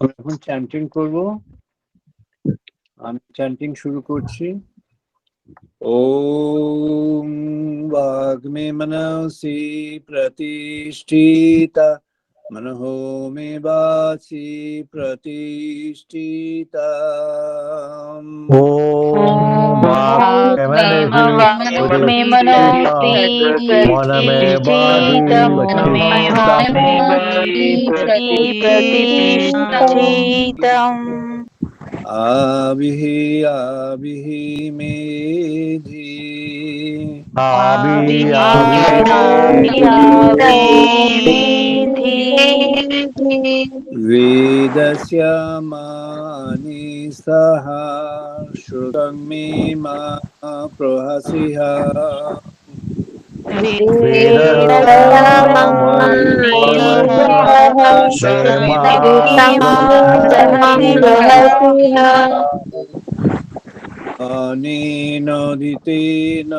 এখন চ্যান্টিং করব। আমি চ্যান্টিং শুরু করছি। ওম বাগ্মে মনসি প্রতিষ্ঠিতা মনঃ মে বাচি প্রতিষ্ঠিতা। ওম বাগ্মে মনসি প্রতিষ্ঠিতা মনমে বাচি প্রতিষ্ঠিতম। আবিহি আবিহি মেধি বেদস্য মানি সহ শ্রুতং মে মা প্রহসিহ। অনেনোদিতেন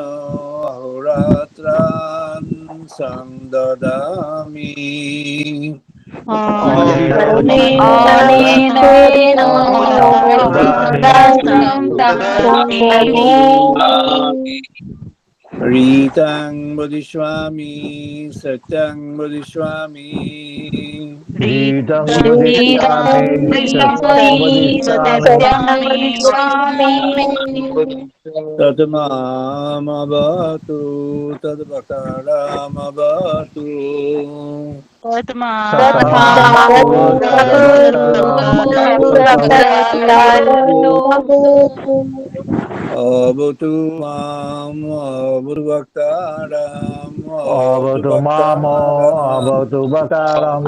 অহোরাত্রান সংদদামি। ঋতাং বদিষ্যামি সত্যং বদিষ্যামি। তদ্মামবতু তদ্বক্তারমবতু। অবতু মাম অবতু বক্তারম অবতু বক্তারম।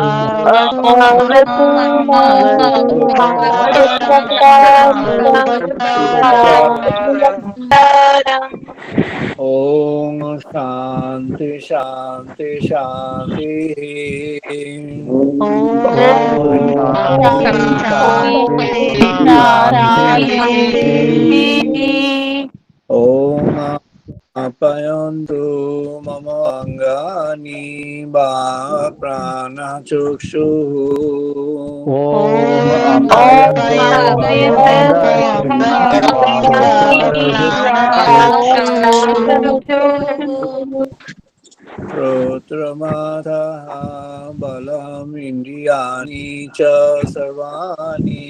ওম শান্তি শান্তি শান্তি। ওম আপায়ন্তু মম অঙ্গানি বা প্রাণচক্ষুঃ। শ্রোত্রমাথः বলम् ইন্দ্রিয়াণি চ সর্বাণি।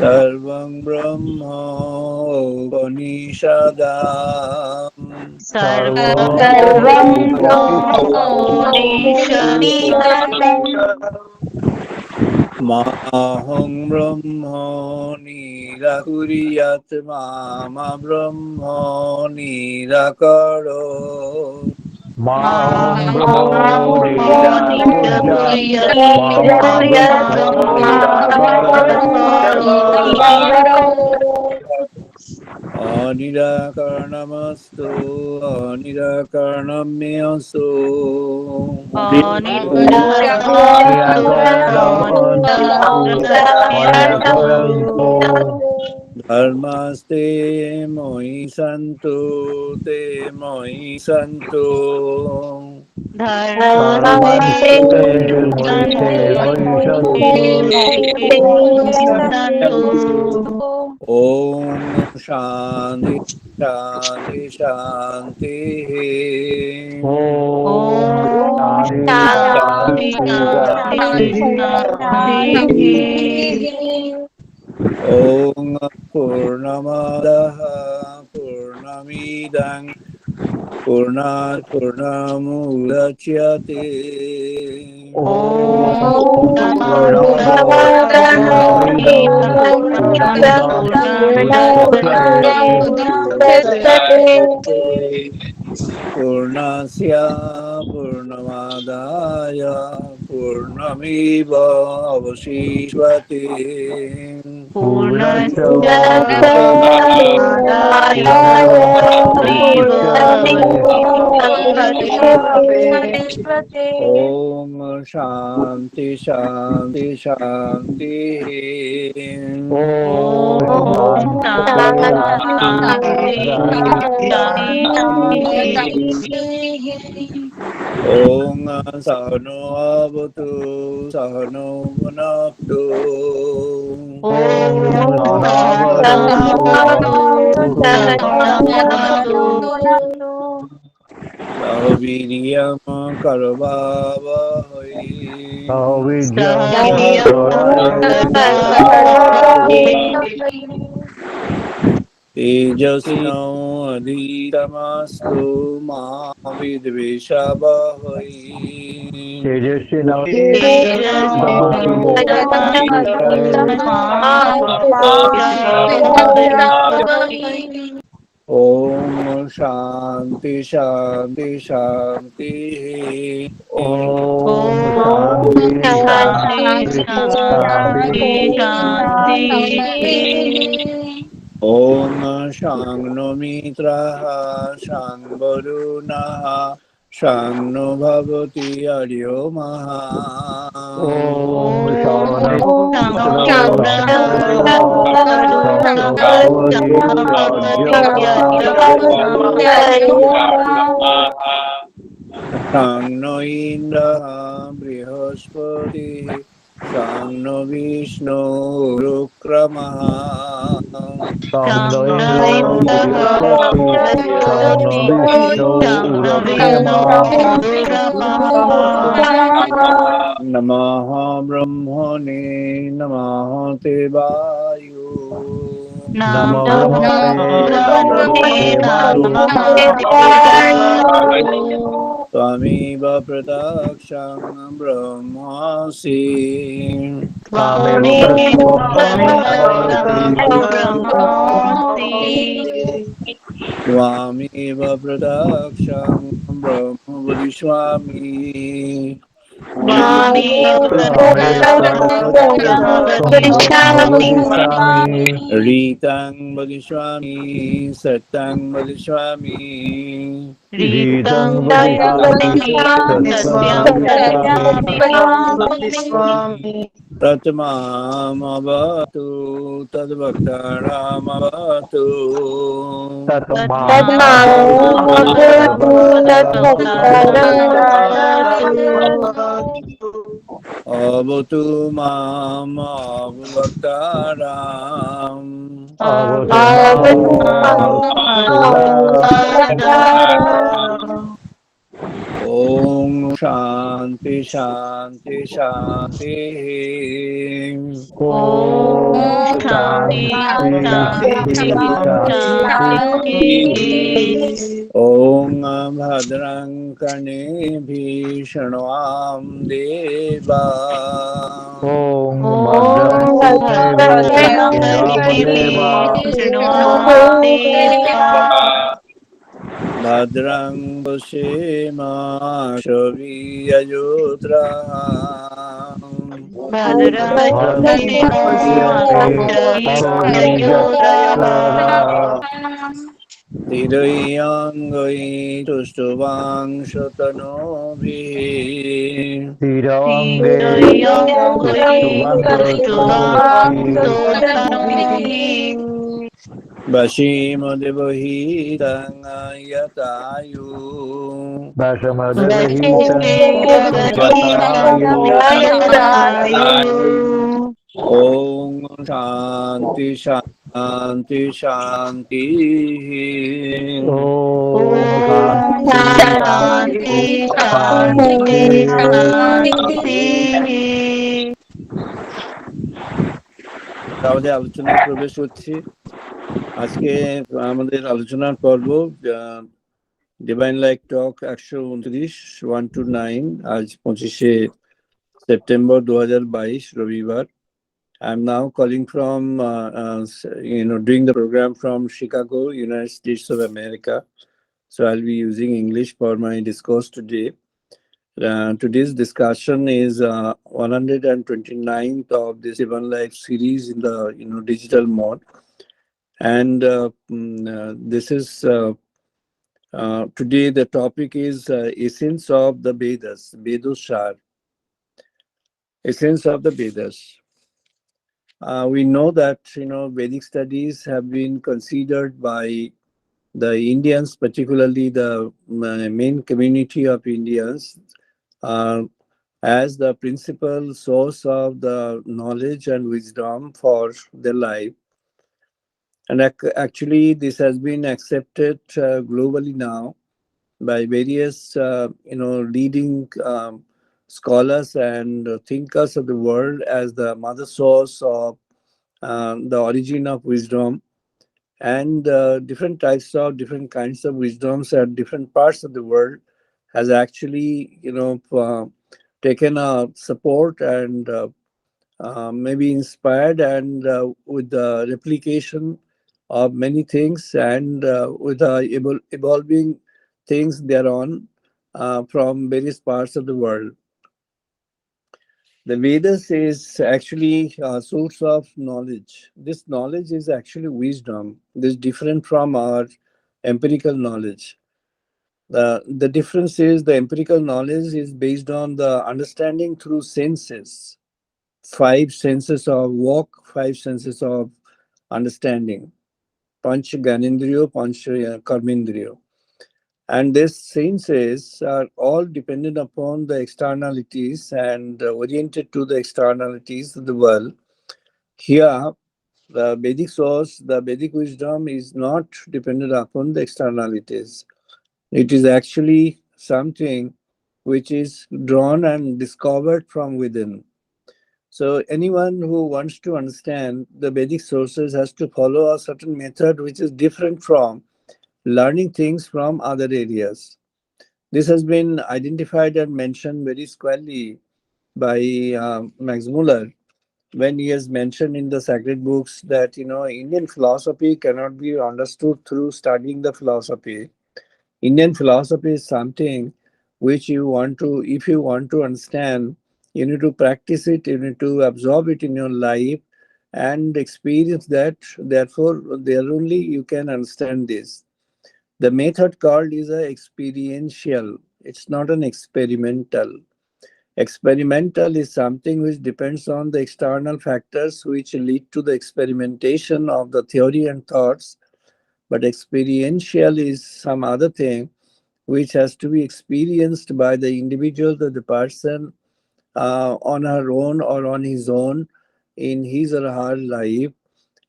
সর্বং ব্রহ্ম উপনিষদাম। মাহং ব্রহ্ম নিরাকুর্যাৎ মা ব্রহ্ম নিরাকরোৎ। অনিরাকরণমস্তু অনিরাকরণম মে অস্তু। ধর্মস্তে ময়ি সন্তু তে ময়ি সন্তু। धर्मस्य मुच्यन्ते भविष्यन्तु। ओम शांति शांति शांति। ओम शांति शांति शांति। ओम पूर्णमदः पूर्णमिदं पूर्णात् पूर्णमुदच्यते। ओम पूर्णस्य पूर्णमादाय पूर्णमेवावशिष्यते। पूर्णस्य पूर्णमादाय पूर्णमेवावशिष्यते। ओम शांति शांति शांति। ओम शांति शांति। ओम सहनो भवतु सहनो भुनक्तु। ओम सहनावतु सहनावतु। सह वीर्यं करवावहै तेजस्विनावधीतमस्तु मा विद्विषावहै। ओम शांति शांति शांति। ओम शांति शांति शांति। ओम शांनो मित्रः शां वरुणः शां नो भवति अर्योमः। ओम शां नो इंद्रः बृहस्पतिः शां नो विष्णुरुक्रमः। नमः ब्रह्मणे नमः ते वायु। त्वमेव प्रत्यक्षं ब्रह्मासि। त्वमेव प्रत्यक्षं ब्रह्म वदिष्यामि। ऋतं वदिष्यामि सत्यं वदिष्यामि। तत्मामवतु तद्भक्तानामवतु। अवतु माम् अवभक्तानाम्। ओम शांति शांति शांति। ओम शांति शांति। ओम भद्रं कर्णेभिः शृण्वाम देवा। ओम भद्रं पश्येमाक्षभिर्यजत्राः। तिरैरङ्गैः तुष्टुवांशतनूभिः। Vashimo devahitam yatayu Vashamadavihitam Yatayu. Om Shanti Shanti Shanti. Om Shanti Shanti Shanti. তাহলে আলোচনায় প্রবেশ করছি। আজকে আমাদের আলোচনার পর্ব ডিভাইন লাইক টক 129 1 to 9, আজ 25শে সেপ্টেম্বর 2022 রবিবার। I'm now calling from doing the program from Chicago, United States of America. So I'll be using English for my discourse today. Today's discussion is 129th of this Divine Life series in the digital mode, and this is today the topic is essence of the Vedas, Vedasar, essence of the Vedas. We know that Vedic studies have been considered by the Indians, particularly the main community of Indians, uh, as the principal source of the knowledge and wisdom for their life. And actually, this has been accepted globally now by various, leading scholars and thinkers of the world as the mother source of the origin of wisdom, and different types of different kinds of wisdoms at different parts of the world has actually taken a support and maybe inspired, and with the replication of many things, and with the evolving things thereon from various parts of the world. The Vedas is actually a source of knowledge. This knowledge is actually wisdom. This is different from our empirical knowledge. The difference is the empirical knowledge is based on the understanding through senses, five senses of walk, five senses of understanding, Panch Gyanendriyo, Panch Karmendriyo. And these senses are all dependent upon the externalities and oriented to the externalities of the world. Here, the Vedic source, the Vedic wisdom is not dependent upon the externalities. It is actually something which is drawn and discovered from within. So anyone who wants to understand the Vedic sources has to follow a certain method which is different from learning things from other areas. This has been identified and mentioned very squarely by Max Muller when he has mentioned in the sacred books that Indian philosophy cannot be understood through studying the philosophy. Indian philosophy is something which if you want to understand, you need to practice it, you need to absorb it in your life and experience that. Therefore, there only you can understand this. The method called is a experiential. It's not an experimental. Experimental is something which depends on the external factors which lead to the experimentation of the theory and thoughts. But experiential is some other thing which has to be experienced by the individual, the person, on her own or on his own in his or her life.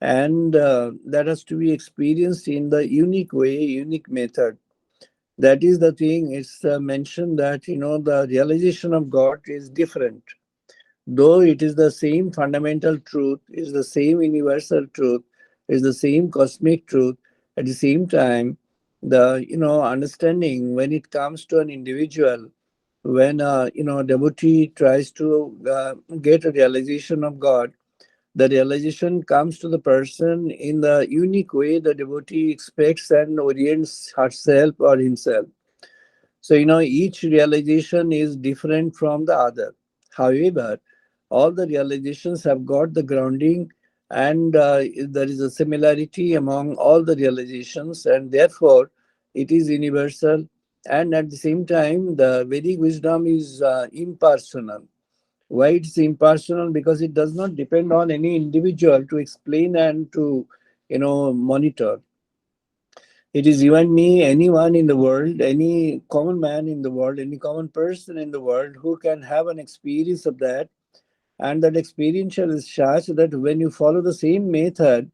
And that has to be experienced in the unique way, unique method. That is the thing. It's mentioned that the realization of God is different, though it is the same fundamental truth, is the same universal truth, is the same cosmic truth. At the same time, the understanding when it comes to an individual, when devotee tries to get a realization of God, the realization comes to the person in the unique way the devotee expects and orients herself or himself. So, each realization is different from the other. However, all the realizations have got the grounding, and there is a similarity among all the realizations, and therefore it is universal. And at the same time, the Vedic wisdom is impersonal. Why it's impersonal? Because it does not depend on any individual to explain and to monitor. It is you and me, anyone in the world, any common man in the world, any common person in the world who can have an experience of that. And that experiential is such that when you follow the same method,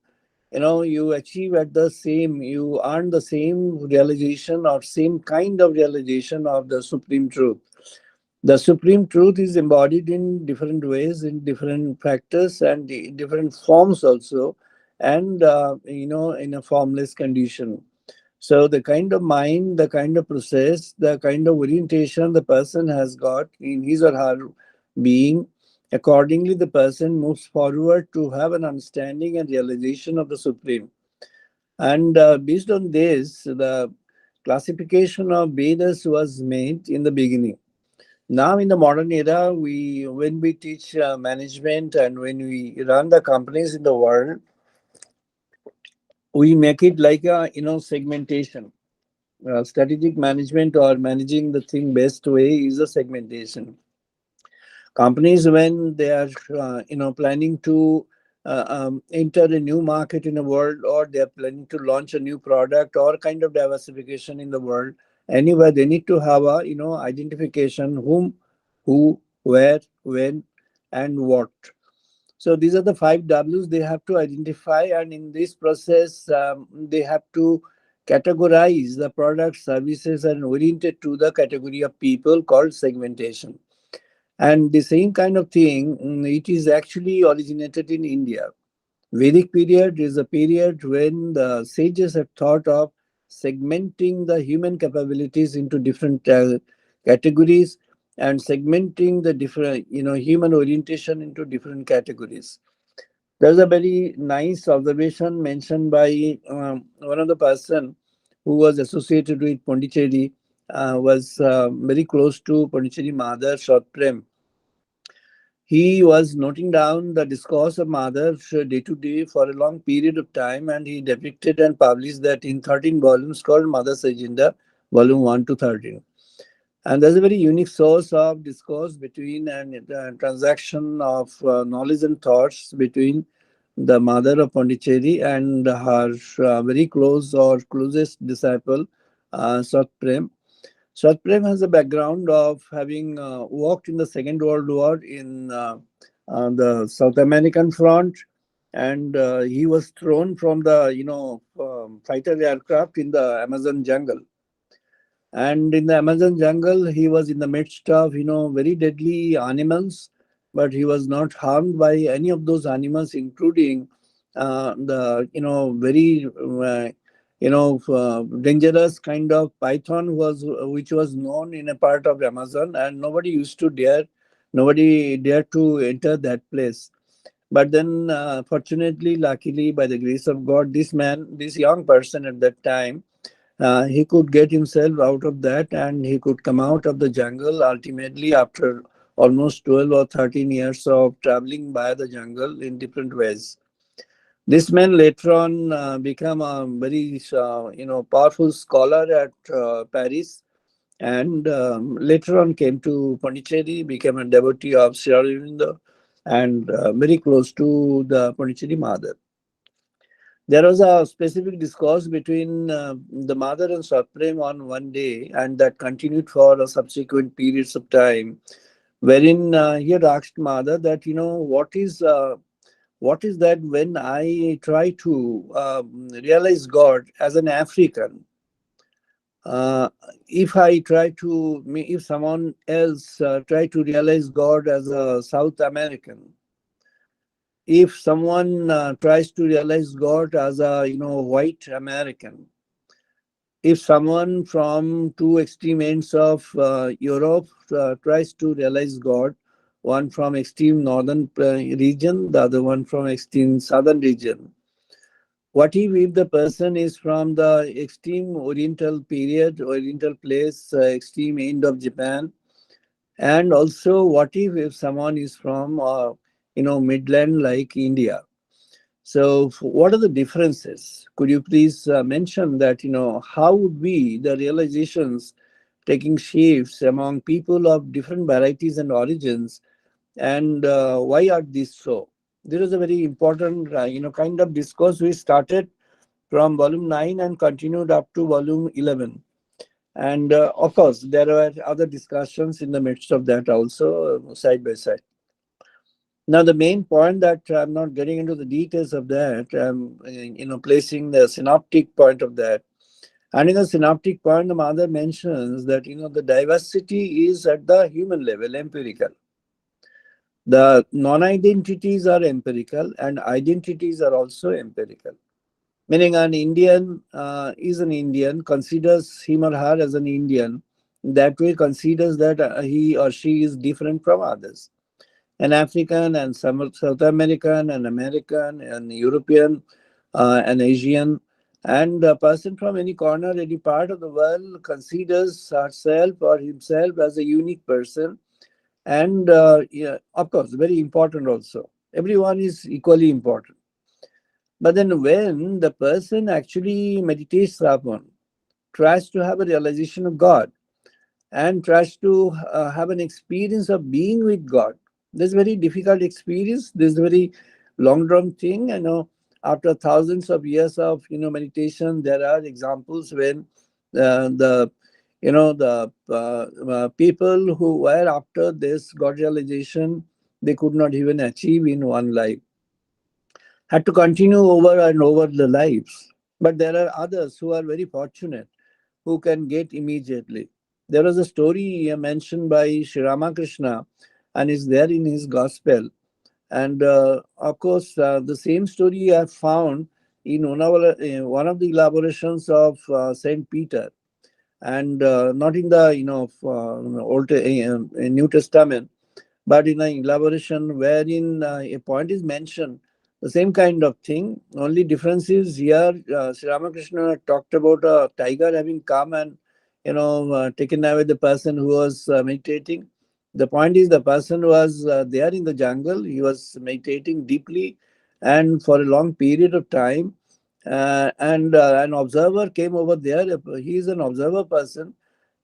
you achieve at the same, you earn the same realization or same kind of realization of the supreme truth. The supreme truth is embodied in different ways, in different factors, and in different forms also, and in a formless condition. So the kind of mind, the kind of process, the kind of orientation the person has got in his or her being, accordingly the person moves forward to have an understanding and realization of the supreme. And based on this, the classification of Vedas was made in the beginning. Now, in the modern era, when we teach management and when we run the companies in the world, we make it like a segmentation. Strategic management or managing the thing best way is a segmentation. Companies, when they are planning to enter a new market in the world, or they are planning to launch a new product or kind of diversification in the world, anywhere they need to have a identification: whom, who, where, when, and what. So these are the five W's they have to identify, and in this process, they have to categorize the products, services, and oriented to the category of people called segmentation. And the same kind of thing, it is actually originated in India. Vedic period is a period when the sages had thought of segmenting the human capabilities into different categories, and segmenting the different, human orientation into different categories. There's a very nice observation mentioned by one of the person who was associated with Pondicherry, was very close to Pondicherry Mother Short Prem. He was noting down the discourse of Mother day to day for a long period of time, and he depicted and published that in 13 volumes called Mother's Agenda, volume 1 to 13. And there's a very unique source of discourse between and transaction of knowledge and thoughts between the mother of Pondicherry and her very close or closest disciple, Sat Prem. Sat Prem has a background of having worked in the Second World War in the South American front, and he was thrown from the fighter aircraft in the Amazon jungle. And in the Amazon jungle, he was in the midst of very deadly animals, but he was not harmed by any of those animals, including the very dangerous kind of python was which was known in a part of Amazon, and nobody dared to enter that place. But then, fortunately, luckily, by the grace of God, this young person at that time, he could get himself out of that, and he could come out of the jungle ultimately after almost 12 or 13 years of traveling by the jungle in different ways. This man later on became a very powerful scholar at Paris, and later on came to Pondicherry, became a devotee of Sri Aurobindo, and very close to the Pondicherry mother. There was a specific discourse between the mother and Satprem on one day, and that continued for a subsequent periods of time, wherein he had asked mother that, what is that when I try to realize God as an African, uh, if someone else try to realize God as a South American, if someone tries to realize God as a white American, if someone from two extreme ends of Europe tries to realize God, one from extreme northern region, the other one from extreme southern region. What if the person is from the extreme oriental period, oriental place, extreme end of Japan? And also, what if someone is from, midland like India? So, what are the differences? Could you please mention that, how would be the realizations taking shapes among people of different varieties and origins, and why are these so? This is a very important, kind of discourse we started from volume 9 and continued up to volume 11. And of course, there were other discussions in the midst of that also, side by side. Now, the main point that I'm not getting into the details of that, placing the synoptic point of that. And in the synoptic point, the mother mentions that, the diversity is at the human level, empirical. The non-identities are empirical and identities are also empirical. Meaning an Indian is an Indian, considers him or her as an Indian, that way considers that he or she is different from others. An African and some South American and American and European and Asian and a person from any corner, any part of the world considers herself or himself as a unique person. And yeah, of course, very important also. Everyone is equally important. But then when the person actually meditates upon, tries to have a realization of God, and tries to have an experience of being with God. This is very difficult experience. This is a very long drawn thing. After thousands of years of meditation, there are examples when the people who were after this God realization, they could not even achieve in one life. Had to continue over and over the lives. But there are others who are very fortunate who can get immediately. There was a story mentioned by Sri Ramakrishna and is there in his gospel. And of course, the same story I found in one of the elaborations of Saint Peter, and not in the New Testament, but in an elaboration wherein a point is mentioned, the same kind of thing. Only difference is here, Sri Ramakrishna talked about a tiger having come and taken away the person who was meditating. The point is the person was there in the jungle. He was meditating deeply and for a long period of time. And an observer came over there. He is an observer person.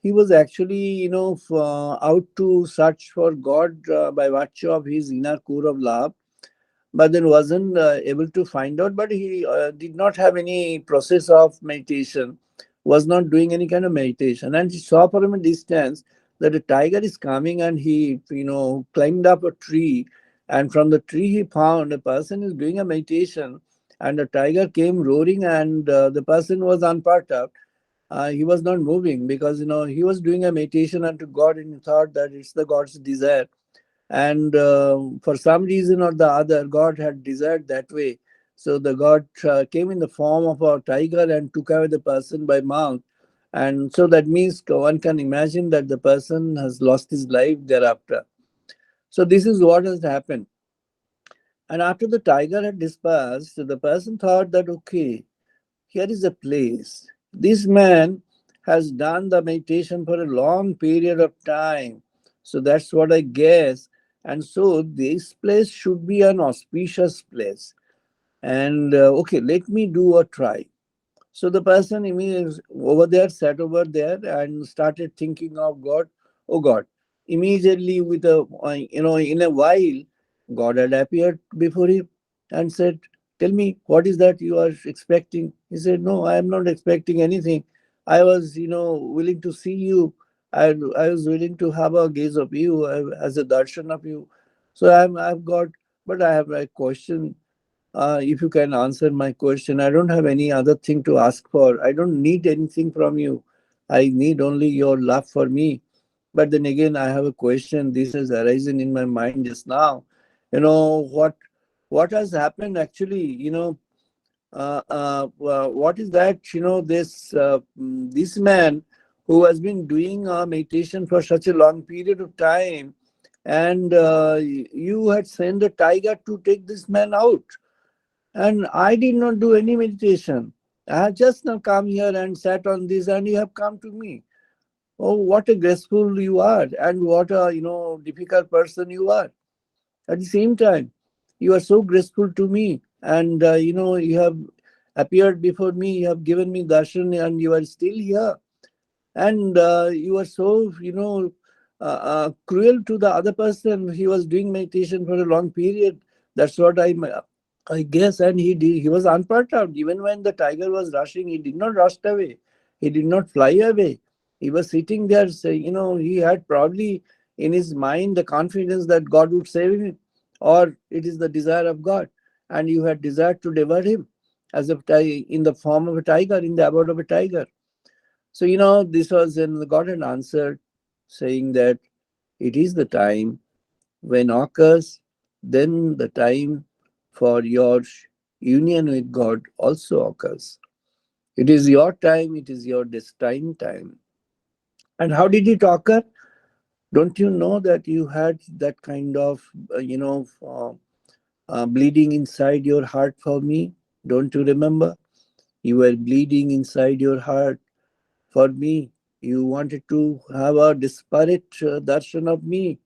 He was actually, out to search for God by virtue of his inner core of love, but then wasn't able to find out. But he did not have any process of meditation, was not doing any kind of meditation, and he saw from a distance that a tiger is coming, and he, climbed up a tree, and from the tree he found a person is doing a meditation, and the tiger came roaring, and the person was unperturbed. He was not moving because he was doing a meditation unto God, and he thought that it's the God's desire. And for some reason or the other, God had desired that way. So the God came in the form of a tiger and took away the person by mouth. And so that means one can imagine that the person has lost his life thereafter. So this is what has happened. And after the tiger had dispersed, the person thought that, okay, here is a place. This man has done the meditation for a long period of time. So that's what I guess. And so this place should be an auspicious place. And okay, let me do a try. So the person immediately over there sat over there and started thinking of God. Oh God! Immediately, with a in a while, God had appeared before him and said, "Tell me, what is that you are expecting?" He said, "No, I am not expecting anything. I was, willing to see you. I was willing to have a gaze of you as a darshan of you. So I've got, but I have a question, if you can answer my question. I don't have any other thing to ask for. I don't need anything from you. I need only your love for me. But then again, I have a question. This has arisen in my mind just now. What has happened actually? What is that? This man who has been doing meditation for such a long period of time, and you had sent a tiger to take this man out, and I did not do any meditation. I have just now come here and sat on this, and you have come to me. Oh, what a graceful you are, and what a difficult person you are. At the same time, you are so graceful to me, and you have appeared before me. You have given me darshan, and you are still here. And you are so cruel to the other person. He was doing meditation for a long period. That's what I guess. And he did, he was unperturbed. Even when the tiger was rushing, he did not rush away. He did not fly away. He was sitting there, saying, he had probably in his mind the confidence that God would save him, or it is the desire of God, and you had desired to devour him in the form of a tiger, in the abode of a tiger. So this was, and God had answered, saying that it is the time when occurs, then the time for your union with God also occurs. It is your time, it is your destined time. And how did it occur? Don't you know that you had that kind of, bleeding inside your heart for me? Don't you remember? You were bleeding inside your heart for me. You wanted to have a disparate darshan of me.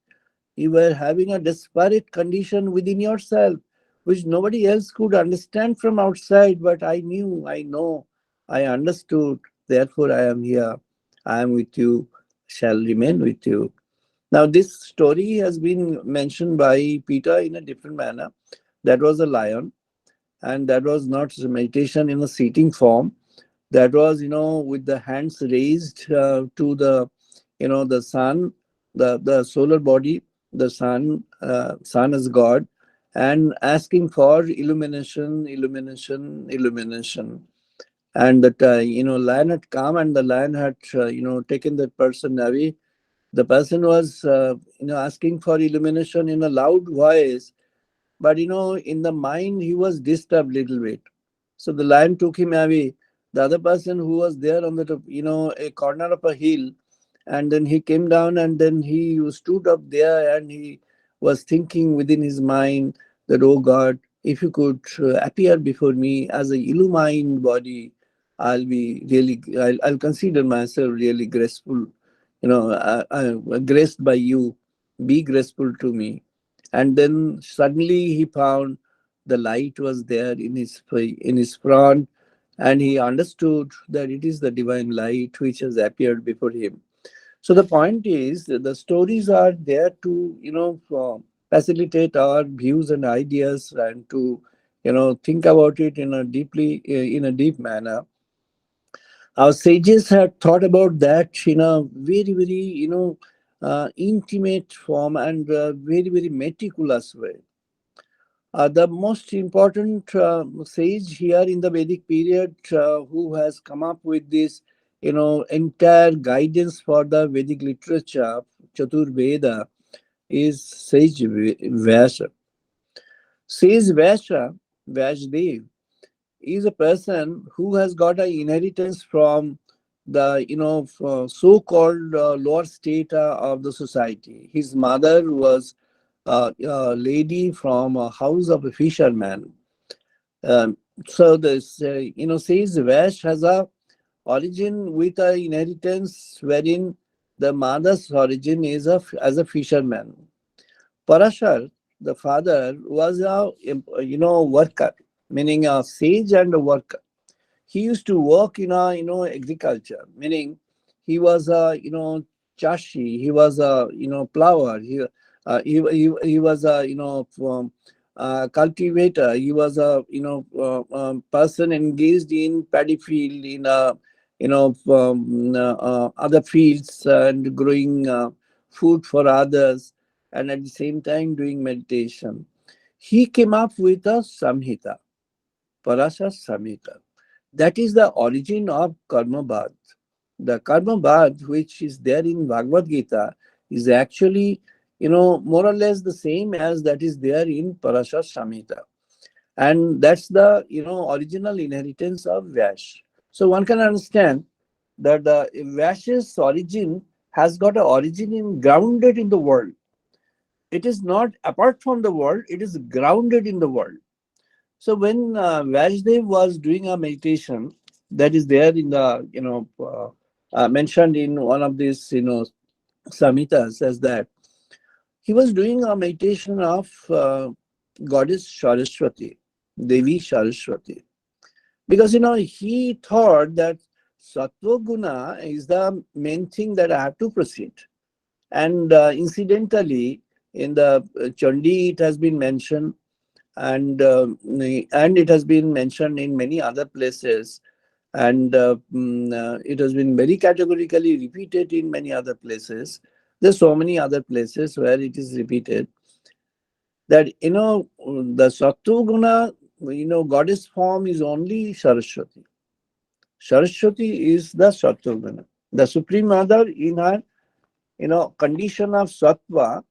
You were having a disparate condition within yourself, which nobody else could understand from outside, but I knew, I know, I understood. Therefore, I am here. I am with you, shall remain with you. Now, this story has been mentioned by Peter in a different manner. That was a lion, and that was not meditation in a seating form. That was, with the hands raised to the sun, the solar body, the sun as God, and asking for illumination, illumination, illumination. And that lion had come, and the lion had taken that person away. The person was asking for illumination in a loud voice, but in the mind he was disturbed a little bit. So the lion took him away. The other person who was there on the top, a corner of a hill, and then he came down, and then he stood up there, and he was thinking within his mind that, oh God, if you could appear before me as a illumined body, I'll consider myself really graceful, graced by you. Be graceful to me. And then suddenly he found the light was there in his front, and he understood that it is the divine light which has appeared before him. So the point is that the stories are there to facilitate our views and ideas, and to think about it in a deep manner. Our sages had thought about that in a very, very intimate form, and very, very meticulous way. The most important sage here in the Vedic period, who has come up with this, entire guidance for the Vedic literature, Chatur Veda, is Sage Vyasa. Sage Vyasa, Vyasdev, is a person who has got an inheritance from the so-called lower strata of the society. His mother was a lady from a house of a fisherman. Um, so this says Vash has a origin with a inheritance wherein the mother's origin is as a fisherman. Parashar, the father, was a worker, meaning a sage and a worker. He used to work in a agriculture, meaning he was a chashi, he was a plower, he was a cultivator, he was a person engaged in paddy field, in a other fields, and growing food for others, and at the same time doing meditation. He came up with a samhita, Parasa Samhita. That is the origin of Karma Bad. The Karma Bad, which is there in Bhagavad Gita, is actually, more or less the same as that is there in Parasha Samhita. And that's the, original inheritance of Vyash. So one can understand that the Vyash's origin has got an origin grounded in the world. It is not apart from the world, it is grounded in the world. So when Vajdev was doing a meditation, that is there in the mentioned in one of these samhitas, as that he was doing a meditation of goddess Saraswati, Devi Saraswati, because he thought that Sattva Guna is the main thing that I have to proceed. And incidentally, in the Chandi, it has been mentioned and it has been mentioned in many other places, and it has been very categorically repeated in many other places. There's so many other places where it is repeated that the Sattva Guna, goddess form is only Saraswati. Saraswati is the Sattva Guna. The Supreme Mother in her condition of Sattva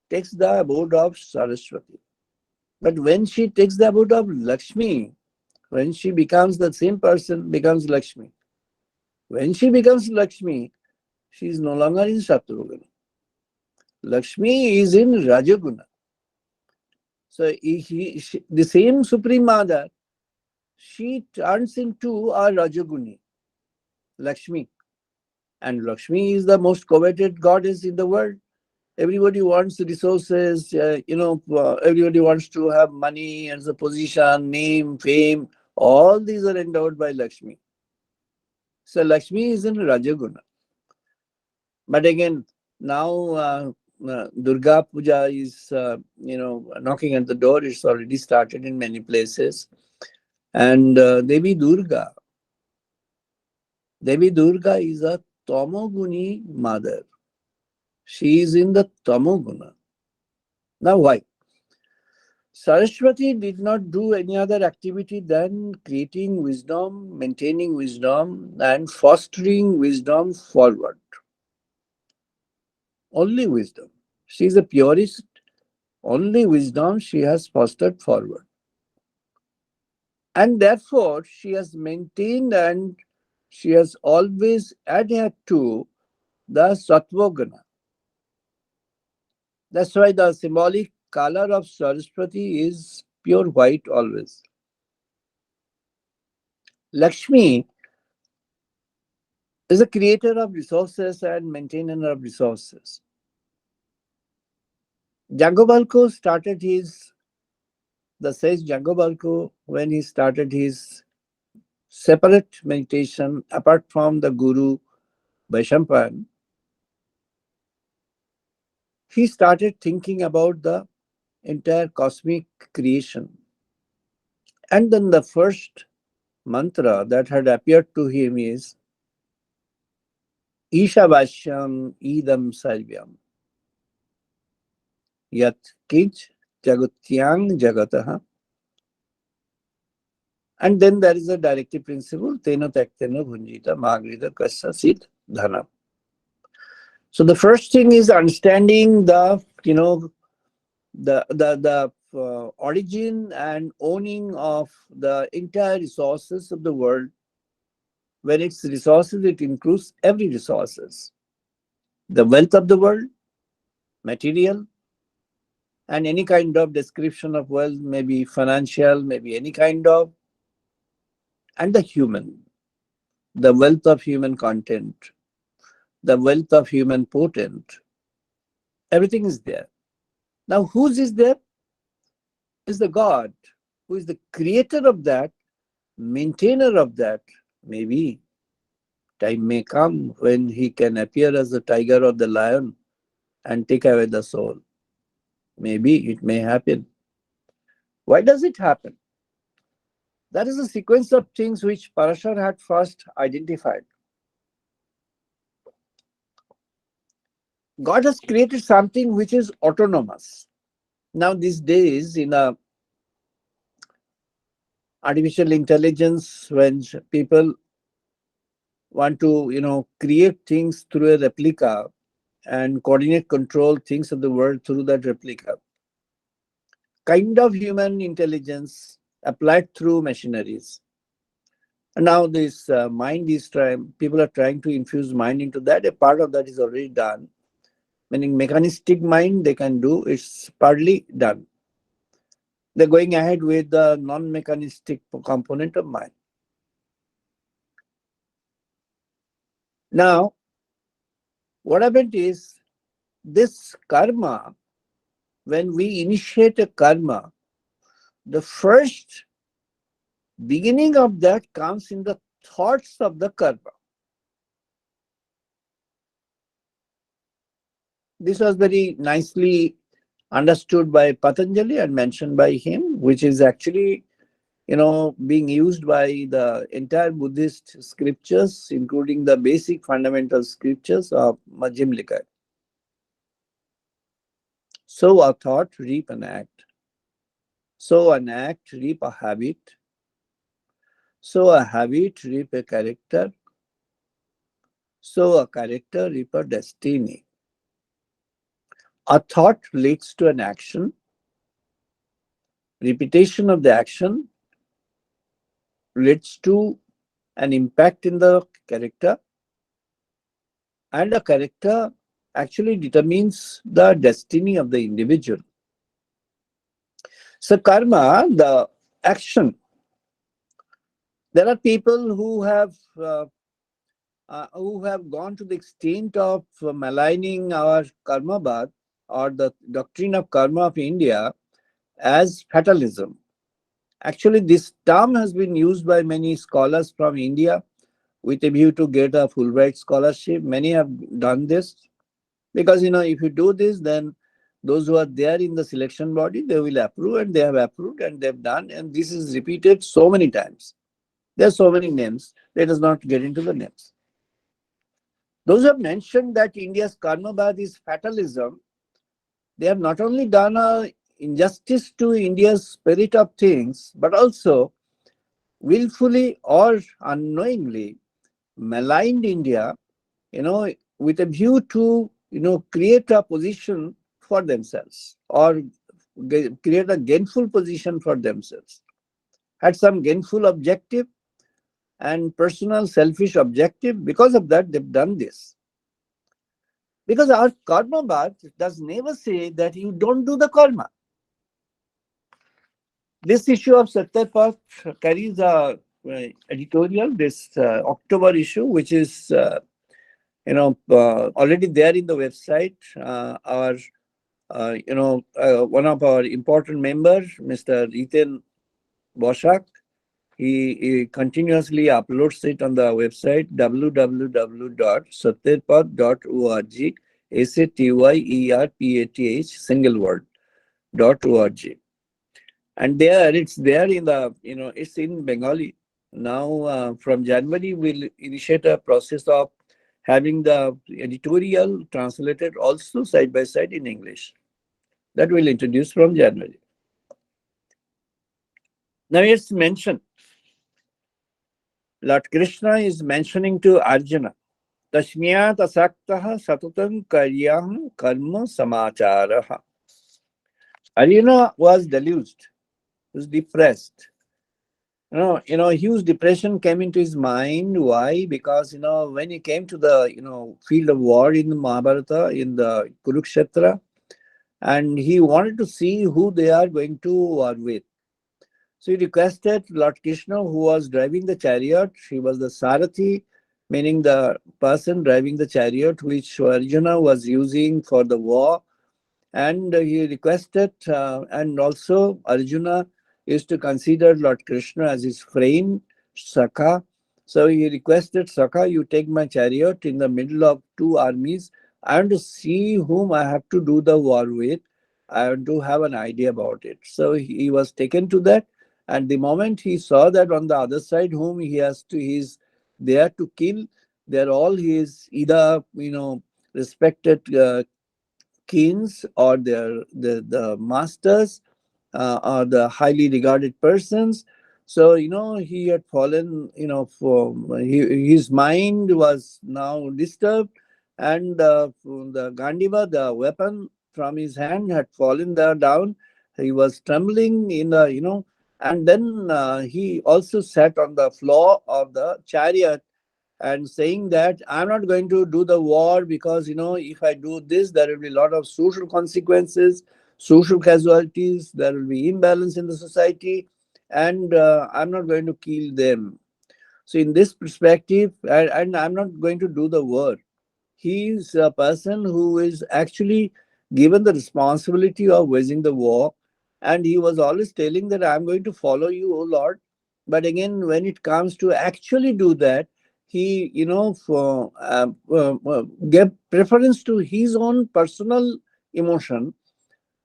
takes the abode of Saraswati. But when she takes the abode of Lakshmi, when she becomes the same person, becomes Lakshmi. When she becomes Lakshmi, she is no longer in Sattva. Lakshmi is in Rajaguna. So the same Supreme Mother, she turns into a Rajaguni, Lakshmi. And Lakshmi is the most coveted goddess in the world. Everybody wants resources, everybody wants to have money and the position, name, fame. All these are endowed by Lakshmi. So Lakshmi is in Rajaguna. But again, now Durga Puja is, knocking at the door. It's already started in many places. And Devi Durga is a Tamoguni mother. She is in the Tamoguna. Now why? Saraswati did not do any other activity than creating wisdom, maintaining wisdom, and fostering wisdom forward. Only wisdom. She is the purest. Only wisdom she has fostered forward. And therefore, she has maintained and she has always adhered to the Sattvogana. That's why the symbolic color of Saraswati is pure white always. Lakshmi is a creator of resources and maintainer of resources. Jangobalko started the sage Jangobalko, when he started his separate meditation apart from the Guru Vaishampan, he started thinking about the entire cosmic creation. And then the first mantra that had appeared to him is Ishavashyam idam sarvyam yat kinch jagutyang jagataha. And then there is a directive principle, teno takteno bhunjita magrita kassa sid dhana. So the first thing is understanding the origin and owning of the entire resources of the world. When it's resources, it includes every resources. The wealth of the world, material, and any kind of description of wealth, maybe financial, maybe any kind of, and the human, the wealth of human content, the wealth of human potent. Everything is there. Now, whose is there? Is the God, who is the creator of that, maintainer of that. Maybe time may come when he can appear as the tiger or the lion and take away the soul. Maybe it may happen. Why does it happen? That is a sequence of things which Parashar had first identified. God has created something which is autonomous. Now, these days, in a artificial intelligence, when people want to, create things through a replica and coordinate control things of the world through that replica, kind of human intelligence applied through machineries. And now this mind is people are trying to infuse mind into that. A part of that is already done. Meaning mechanistic mind they can do, it's partly done. They're going ahead with the non-mechanistic component of mind. Now, what happened is this karma, when we initiate a karma, the first beginning of that comes in the thoughts of the karma. This was very nicely understood by Patanjali and mentioned by him, which is actually, being used by the entire Buddhist scriptures, including the basic fundamental scriptures of Majjhim Nikaya. Sow a thought, reap an act. Sow an act, reap a habit. Sow a habit, reap a character. Sow a character, reap a destiny. A thought leads to an action. Repetition of the action leads to an impact in the character, and a character actually determines the destiny of the individual. So, karma, the action, there are people who have gone to the extent of maligning our karma bath or the doctrine of karma of India as fatalism. Actually, this term has been used by many scholars from India with a view to get a Fulbright scholarship. Many have done this because, if you do this, then those who are there in the selection body, they will approve, and they have approved and they've done. And this is repeated so many times. There are so many names. Let us not get into the names. Those who have mentioned that India's karmabad is fatalism, they have not only done a injustice to India's spirit of things, but also willfully or unknowingly maligned India, with a view to, create a position for themselves or create a gainful position for themselves. Had some gainful objective and personal selfish objective. Because of that, they've done this. Because our karma bath does never say that you don't do the karma. This issue of Satyapart carries a editorial, this October issue, which is already there in the website. Our one of our important members, Mr. Ethan Boshak, he continuously uploads it on the website www.satyarpath.org, SATYERPATH, single word, .org. And there, it's there in the, it's in Bengali. Now, from January, we'll initiate a process of having the editorial translated also side by side in English. That we'll introduce from January. Now, it's mentioned, Lord Krishna is mentioning to Arjuna, Tashmiyat asaktaha satutam karyam karma samacharaha. Arjuna was deluged, was depressed. Huge depression came into his mind. Why? Because, when he came to the, field of war in the Mahabharata, in the Kurukshetra, and he wanted to see who they are going to war with. So he requested Lord Krishna, who was driving the chariot. He was the Sarathi, meaning the person driving the chariot, which Arjuna was using for the war. And he requested, and also Arjuna used to consider Lord Krishna as his friend, Sakha. So he requested, Sakha, you take my chariot in the middle of two armies. I want to see whom I have to do the war with. I want to have an idea about it. So he was taken to that. And the moment he saw that on the other side, whom he's there to kill, they're all his either, respected kings or the masters or the highly regarded persons. So, he had fallen, his mind was now disturbed, and the Gandiva, the weapon from his hand, had fallen there down. He was trembling in the, and then he also sat on the floor of the chariot and saying that I'm not going to do the war because, if I do this, there will be a lot of social consequences, social casualties, there will be imbalance in the society, and I'm not going to kill them. So, in this perspective, and I'm not going to do the war. He is a person who is actually given the responsibility of waging the war, and he was always telling that I'm going to follow you, O Lord. But again, when it comes to actually do that, he, gave preference to his own personal emotion,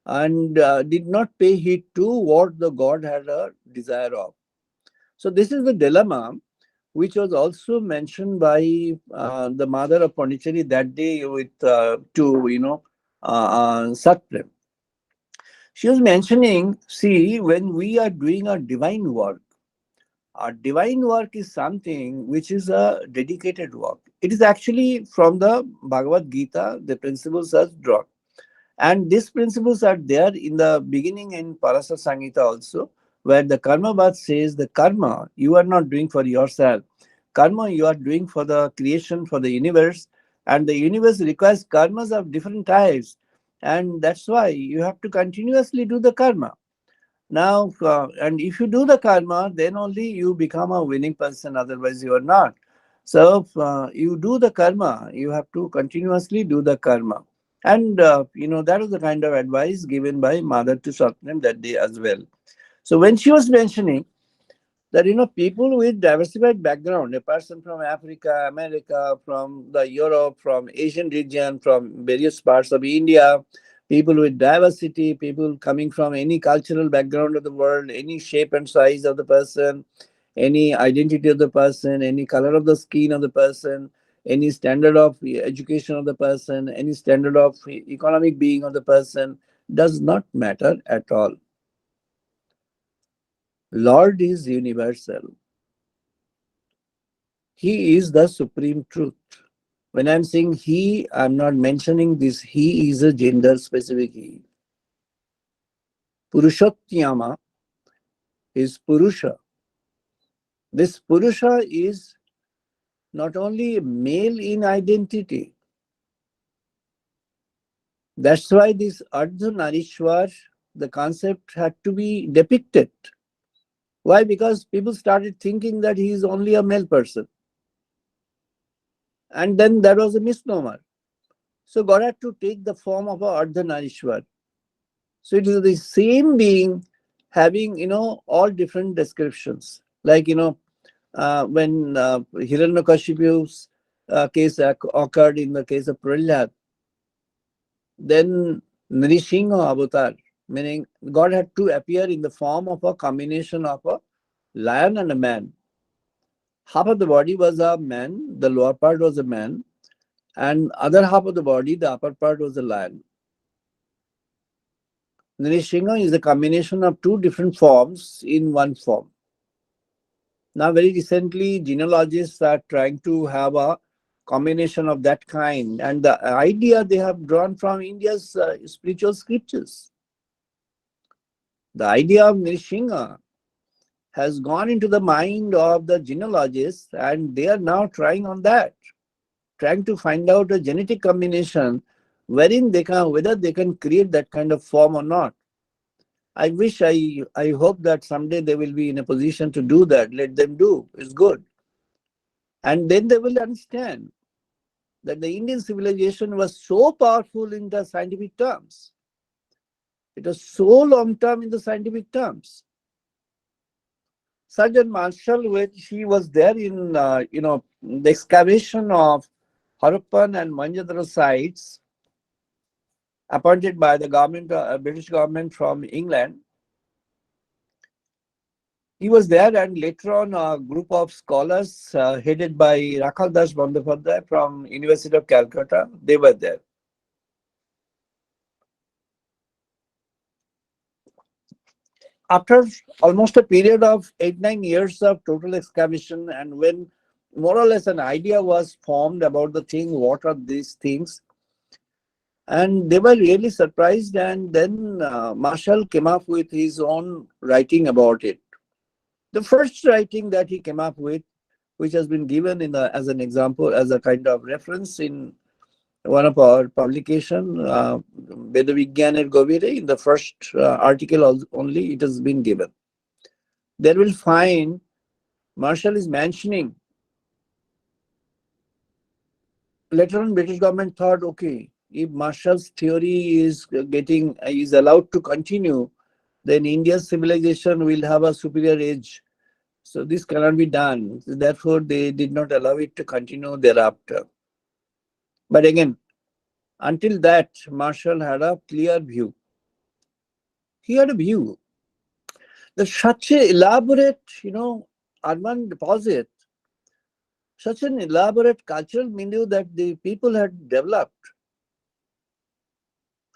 and did not pay heed to what the god had a desire of. So this is the dilemma which was also mentioned by the mother of Pondicherry that day with to Satprem. She was mentioning, see, when we are doing a divine work, our divine work is something which is a dedicated work. It is actually from the Bhagavad Gita, the principles are drawn. And these principles are there in the beginning in Parasa Samhita also, where the Karma Bhat says the karma you are not doing for yourself. Karma you are doing for the creation, for the universe. And the universe requires karmas of different types. And that's why you have to continuously do the karma. Now, and if you do the karma, then only you become a winning person, otherwise, you are not. So, you do the karma, you have to continuously do the karma. And, that was the kind of advice given by Mother to Satnam that day as well. So, when she was mentioning that people with diversified background, a person from Africa, America, from the Europe, from Asian region, from various parts of India, people with diversity, people coming from any cultural background of the world, any shape and size of the person, any identity of the person, any color of the skin of the person, any standard of education of the person, any standard of economic being of the person, does not matter at all. Lord is universal. He is the supreme truth. When I'm saying he, I'm not mentioning this he is a gender specific he. Purushottyama is Purusha. This Purusha is not only male in identity. That's why this Ardhanarishwar, the concept had to be depicted. Why? Because people started thinking that he is only a male person. And then that was a misnomer. So God had to take the form of a Ardhanarishwar. So it is the same being having, all different descriptions. Like, when Hiranyakashipu's case occurred in the case of Prahlad, then Nrisingha avatar, meaning God had to appear in the form of a combination of a lion and a man. Half of the body was a man, the lower part was a man, and other half of the body, the upper part was a lion. Nrisingha is a combination of two different forms in one form. Now, very recently, genealogists are trying to have a combination of that kind, and the idea they have drawn from India's spiritual scriptures. The idea of Nrisingha has gone into the mind of the genealogists, and they are now trying on that, trying to find out a genetic combination wherein whether they can create that kind of form or not. I hope that someday they will be in a position to do that. Let them do. It's good. And then they will understand that the Indian civilization was so powerful in the scientific terms. It was so long term in the scientific terms. Sergeant Marshall, when he was there in the excavation of Harappan and Mohenjo-daro sites, appointed by the government, British government from England, he was there, and later on a group of scholars headed by Rakhal Das Bandyopadhyay from University of Calcutta, they were there. After almost a period of 8-9 years of total excavation, and when more or less an idea was formed about the thing, what are these things, and they were really surprised, and then Marshall came up with his own writing about it. The first writing that he came up with, which has been given as an example, as a kind of reference in one of our publication, Veda Vigyaner Govire, in the first article only it has been given. There will find Marshall is mentioning. Later on, British government thought, okay, if Marshall's theory is allowed to continue, then India's civilization will have a superior age. So this cannot be done. Therefore, they did not allow it to continue thereafter. But again, until that, Marshall had a clear view. He had a view. There's such a elaborate, urban deposit, such an elaborate cultural milieu that the people had developed.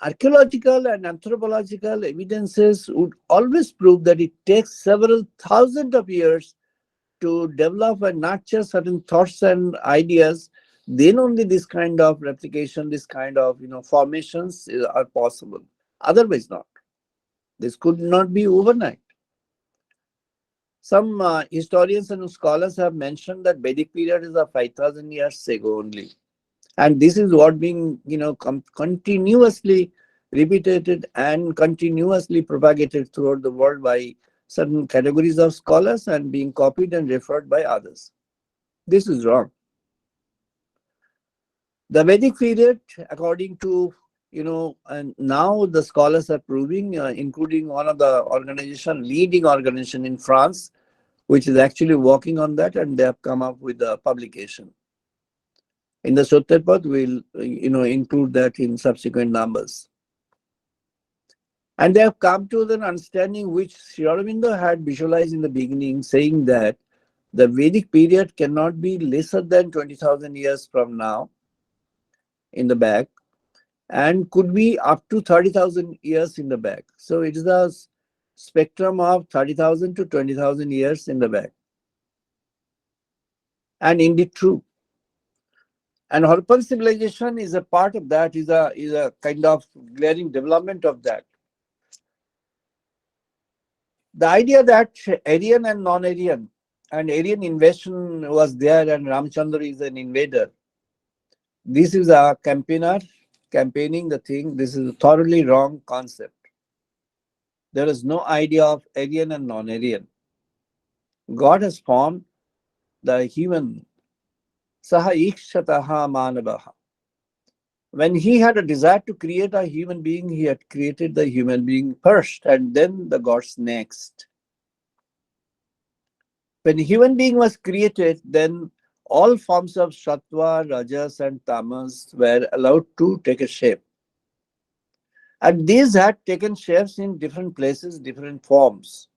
Archaeological and anthropological evidences would always prove that it takes several thousands of years to develop and nurture certain thoughts and ideas. Then only this kind of replication, this kind of formations are possible. Otherwise, not. This could not be overnight. Some historians and scholars have mentioned that Vedic period is a 5,000 years ago only, and this is what being continuously repeated and continuously propagated throughout the world by certain categories of scholars and being copied and referred by others. This is wrong. The Vedic period, according to and now the scholars are proving, including one of the leading organization in France, which is actually working on that, and they have come up with a publication. In the Sotterpath, we'll include that in subsequent numbers. And they have come to an understanding which Sri Aurobindo had visualized in the beginning, saying that the Vedic period cannot be lesser than 20,000 years from now in the back, and could be up to 30,000 years in the back. So it is a spectrum of 30,000 to 20,000 years in the back. And indeed true. And Harappan civilization is a part of that, is a kind of glaring development of that. The idea that Aryan and non-Aryan, and Aryan invasion was there and Ramchandra is an invader. This is a campaigner campaigning the thing. This is a thoroughly wrong concept. There is no idea of Aryan and non-Aryan. God has formed the human. Saha ikshataha manavaha. When he had a desire to create a human being, he had created the human being first and then the gods next. When human being was created, then all forms of Sattva, Rajas and Tamas were allowed to take a shape. And these had taken shapes in different places, different forms.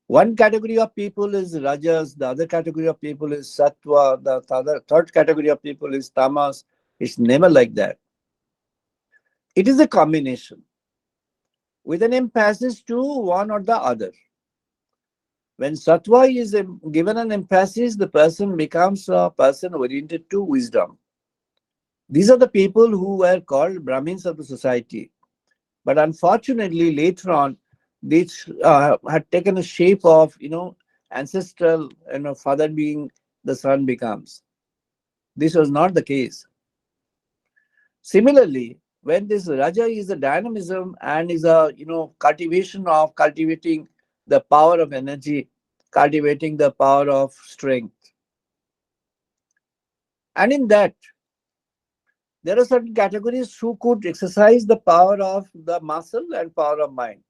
One category of people is Rajas, the other category of people is Sattva, the third category of people is Tamas. It's never like that. It is a combination with an emphasis to one or the other. When Sattva is given an emphasis, the person becomes a person oriented to wisdom. These are the people who were called Brahmins of the society. But unfortunately, later on, this had taken a shape of, ancestral, father being the son becomes. This was not the case. Similarly, when this Raja is a dynamism and is a, cultivating the power of energy, cultivating the power of strength. And in that, there are certain categories who could exercise the power of the muscle and power of mind.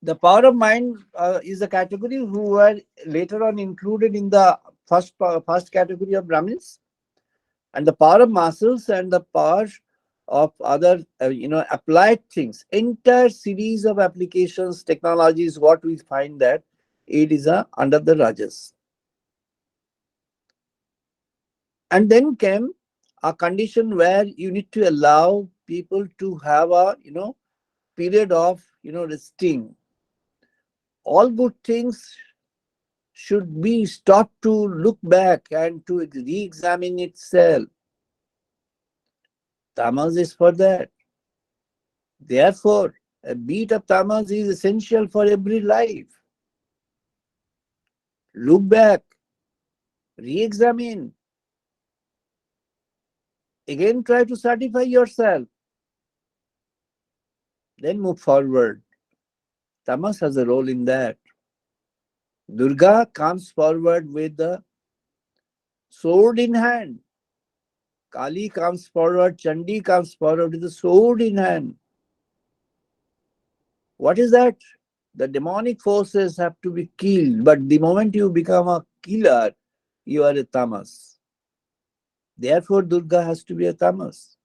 The power of mind is a category who were later on included in the first category of Brahmins, and the power of muscles and the power of other applied things. Entire series of applications, technologies, what we find that it is under the Rajas. And then came a condition where you need to allow people to have a period of resting. All good things should be stopped to look back and to re-examine itself. Tamas is for that. Therefore, a beat of tamas is essential for every life. Look back, re-examine. Again, try to certify yourself. Then move forward. Tamas has a role in that. Durga comes forward with the sword in hand. Kali comes forward, Chandi comes forward with the sword in hand. What is that? The demonic forces have to be killed, but the moment you become a killer, you are a tamas. Therefore, Durga has to be a tamas.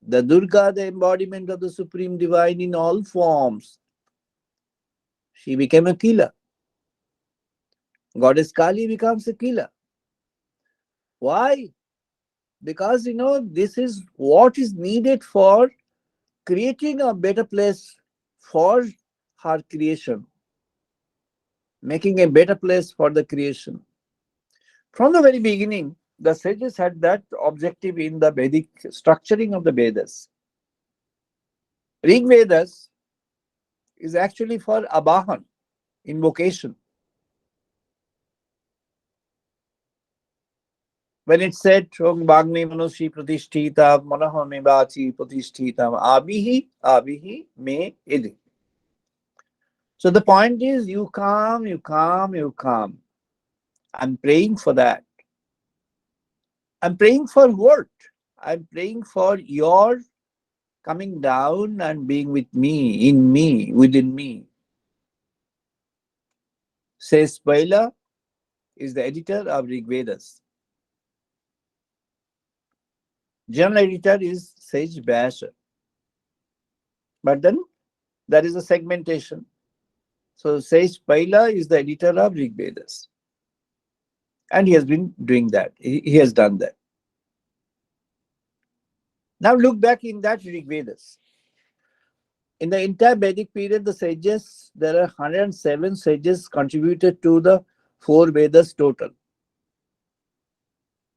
The Durga, the embodiment of the Supreme Divine in all forms, she became a killer. Goddess Kali becomes a killer. Why? Because this is what is needed for creating a better place for her creation, making a better place for the creation. From the very beginning, the sages had that objective in the Vedic structuring of the Vedas. Rig Vedas is actually for Abahan, invocation. When it said, Om Bhagme Manoshi Pratishtita, Manahame Bachi Pratishtita, Abihi Me Idi. So the point is, you come, you come, you come. I'm praying for that. I'm praying for what? I'm praying for your coming down and being with me, in me, within me. Says Paila is the editor of Rig Vedas. General editor is Sage Basher. But then there is a segmentation. So Sage Paila is the editor of Rig Vedas. And he has been doing that. He has done that. Now look back in that Rig Vedas. In the entire Vedic period, the sages, there are 107 sages contributed to the 4 Vedas total.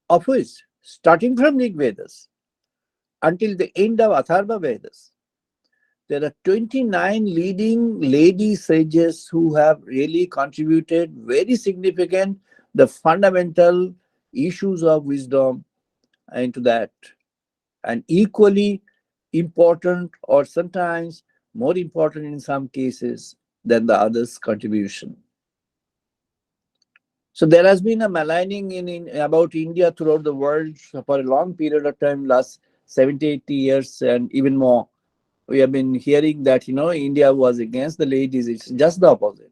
Of which, starting from Rig Vedas until the end of Atharva Vedas, there are 29 leading lady sages who have really contributed very significant, the fundamental issues of wisdom into that. And equally important, or sometimes more important in some cases than the others' contribution. So there has been a maligning in about India throughout the world for a long period of time, last 70, 80 years and even more. We have been hearing that, India was against the ladies. It's just the opposite.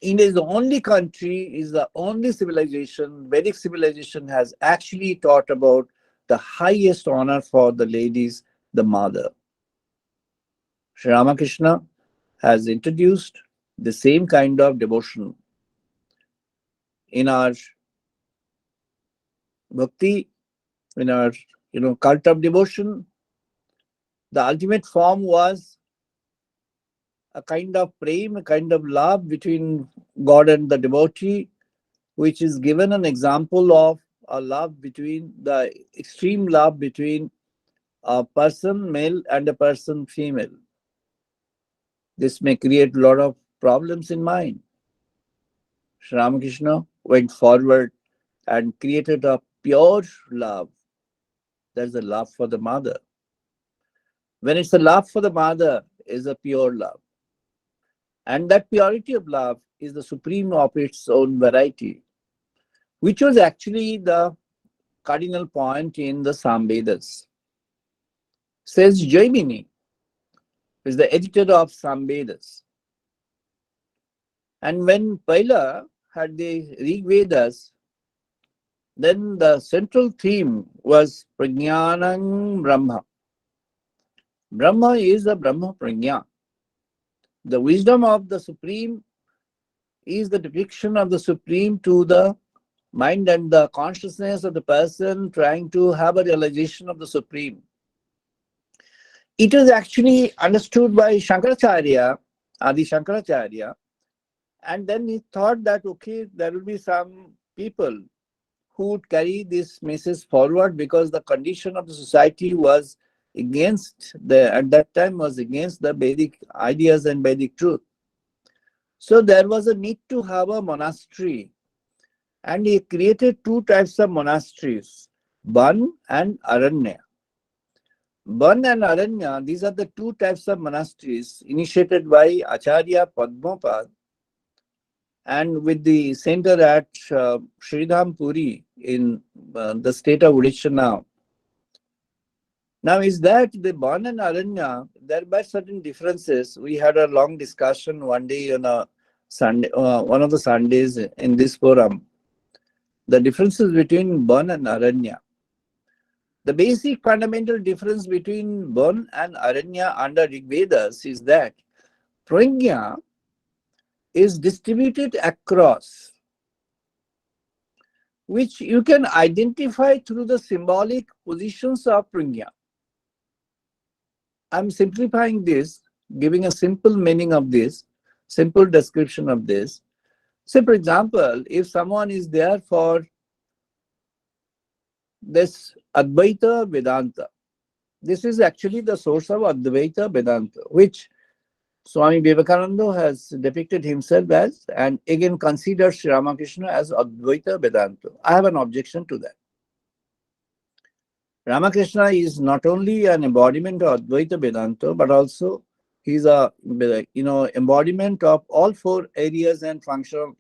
India is the only country, is the only civilization, Vedic civilization has actually taught about the highest honor for the ladies, the mother. Sri Ramakrishna has introduced the same kind of devotion in our bhakti, in our cult of devotion. The ultimate form was a kind of prem, a kind of love between God and the devotee, which is given an example of a love between the extreme love between a person male and a person female. This may create a lot of problems in mind. Sri Ramakrishna went forward and created a pure love. That's the love for the mother. When it's a love for the mother, is a pure love. And that purity of love is the supreme of its own variety, which was actually the cardinal point in the Samvedas. Says Jaimini, is the editor of Samvedas. And when Paila had the Rig Vedas, then the central theme was Prajnanam Brahma. Brahma is the Brahma Prajna. The wisdom of the Supreme is the depiction of the Supreme to the mind and the consciousness of the person trying to have a realization of the Supreme. It was actually understood by Shankaracharya, Adi Shankaracharya, and then he thought that, okay, there will be some people who would carry this message forward because the condition of the society was at that time was against the Vedic ideas and Vedic truth. So there was a need to have a monastery, and he created 2 types of monasteries, Ban and Aranya. Ban and Aranya, these are the 2 types of monasteries initiated by Acharya Padmapad and with the center at Sridham Puri in the state of Odisha now. Now, is that the Ban and Aranya, there were certain differences. We had a long discussion one day on a Sunday, one of the Sundays in this forum. The differences between Ban and Aranya. The basic fundamental difference between Bon and Aranya under Rig Vedas is that Prajna is distributed across, which you can identify through the symbolic positions of Prajna. I'm simplifying this, giving a simple meaning of this, simple description of this. Say, for example, if someone is there for this Advaita Vedanta, this is actually the source of Advaita Vedanta, which Swami Vivekananda has depicted himself as, and again considers Sri Ramakrishna as Advaita Vedanta. I have an objection to that. Ramakrishna is not only an embodiment of Advaita Vedanta, but also he's a embodiment of all four areas and functional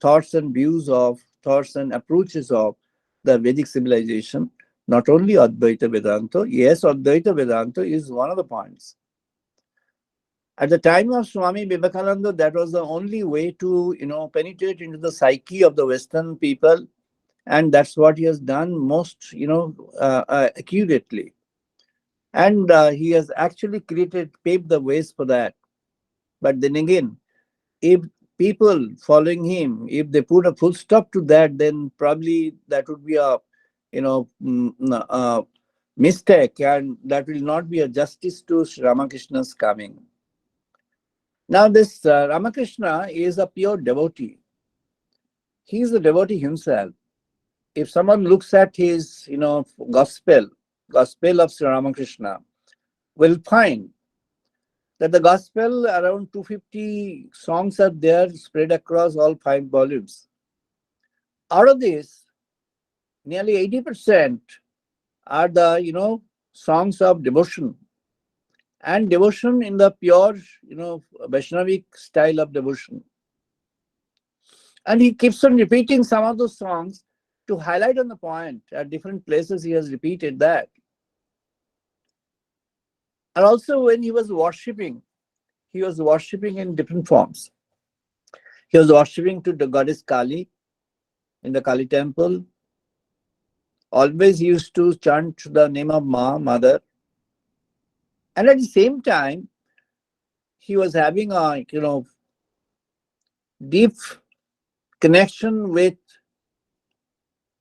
thoughts and views of thoughts and approaches of the Vedic civilization. Not only Advaita Vedanta, yes, Advaita Vedanta is one of the points. At the time of Swami Vivekananda, that was the only way to penetrate into the psyche of the Western people, and that's what he has done most accurately. And he has actually paved the ways for that. But then again, if people following him, if they put a full stop to that, then probably that would be a mistake, and that will not be a justice to Sri Ramakrishna's coming. Now, this Ramakrishna is a pure devotee. He is the devotee himself. If someone looks at his, gospel of Sri Ramakrishna, will find that the gospel, around 250 songs are there spread across all 5 volumes. Out of this, nearly 80% are the, songs of devotion, and devotion in the pure, Vaishnavic style of devotion. And he keeps on repeating some of those songs to highlight on the point. At different places, he has repeated that. And also, when he was worshipping in different forms. He was worshipping to the goddess Kali in the Kali temple. Always used to chant the name of Ma, Mother. And at the same time, he was having a deep connection with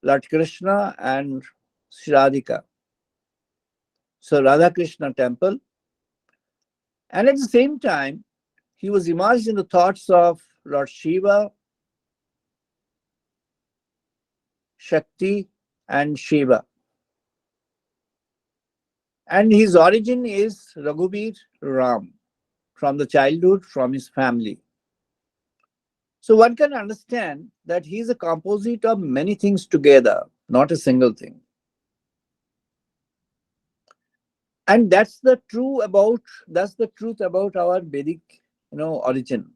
Lord Krishna and Sri Radhika. So Radha Krishna temple. And at the same time, he was immersed in the thoughts of Lord Shiva, Shakti, and Shiva. And his origin is Raghubir Ram, from the childhood, from his family. So one can understand that he is a composite of many things together, not a single thing. And that's the truth about our Vedic, origin.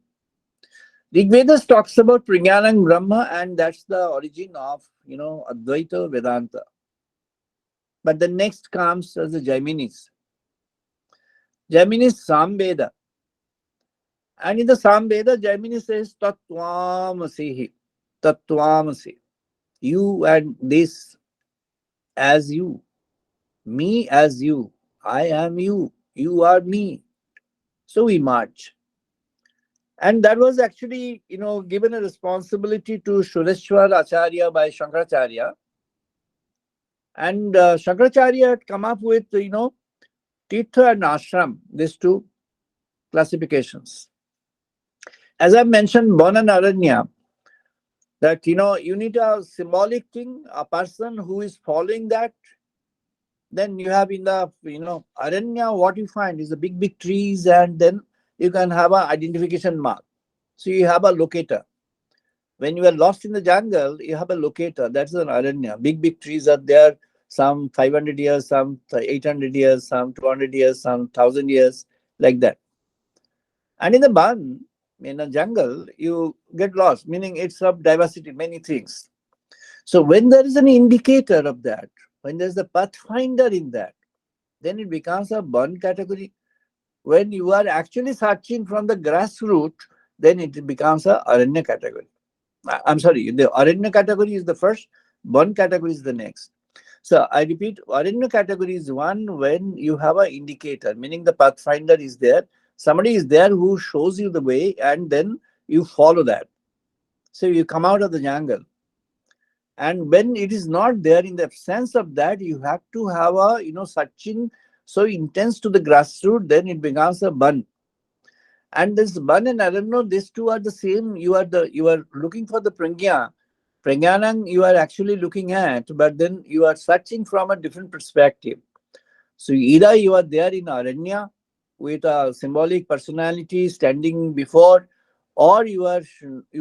Rig Vedas talks about Prajnanam Brahma, and that's the origin of, Advaita Vedanta. But the next comes as the Jaiminis. Jaiminis Samveda. And in the Samveda, Jaimini says Tattvamasihi. Tattvamasi. You and this as you. Me as you. I am you. You are me. So we merge. And that was actually, given a responsibility to Sureshwar Acharya by Shankaracharya. And Shankaracharya had come up with, Tirtha and Ashram, these two classifications. As I mentioned, Bon and Aranya, that, you need a symbolic thing, a person who is following that. Then you have in the, Aranya, what you find is the big, big trees, and then you can have an identification mark. So you have a locator. When you are lost in the jungle, you have a locator. That's an Aranya. Big, big trees are there, some 500 years, some 800 years, some 200 years, some 1,000 years, like that. And in the Ban, in a jungle, you get lost, meaning it's of diversity, many things. So when there is an indicator of that, when there's a pathfinder in that, then it becomes a Ban category. When you are actually searching from the grassroots, then it becomes a Aranya category. I'm sorry, the Aranya category is the first, Ban category is the next. So I repeat, Aranya category is one when you have an indicator, meaning the pathfinder is there. Somebody is there who shows you the way, and then you follow that. So you come out of the jungle. And when it is not there, in the sense of that, you have to have a searching so intense to the grassroots, then it becomes a bun. And this bun and arano, these two are the same. You are looking for the pragya. Pragyanang you are actually looking at, but then you are searching from a different perspective. So either you are there in Aranya with a symbolic personality standing before, or you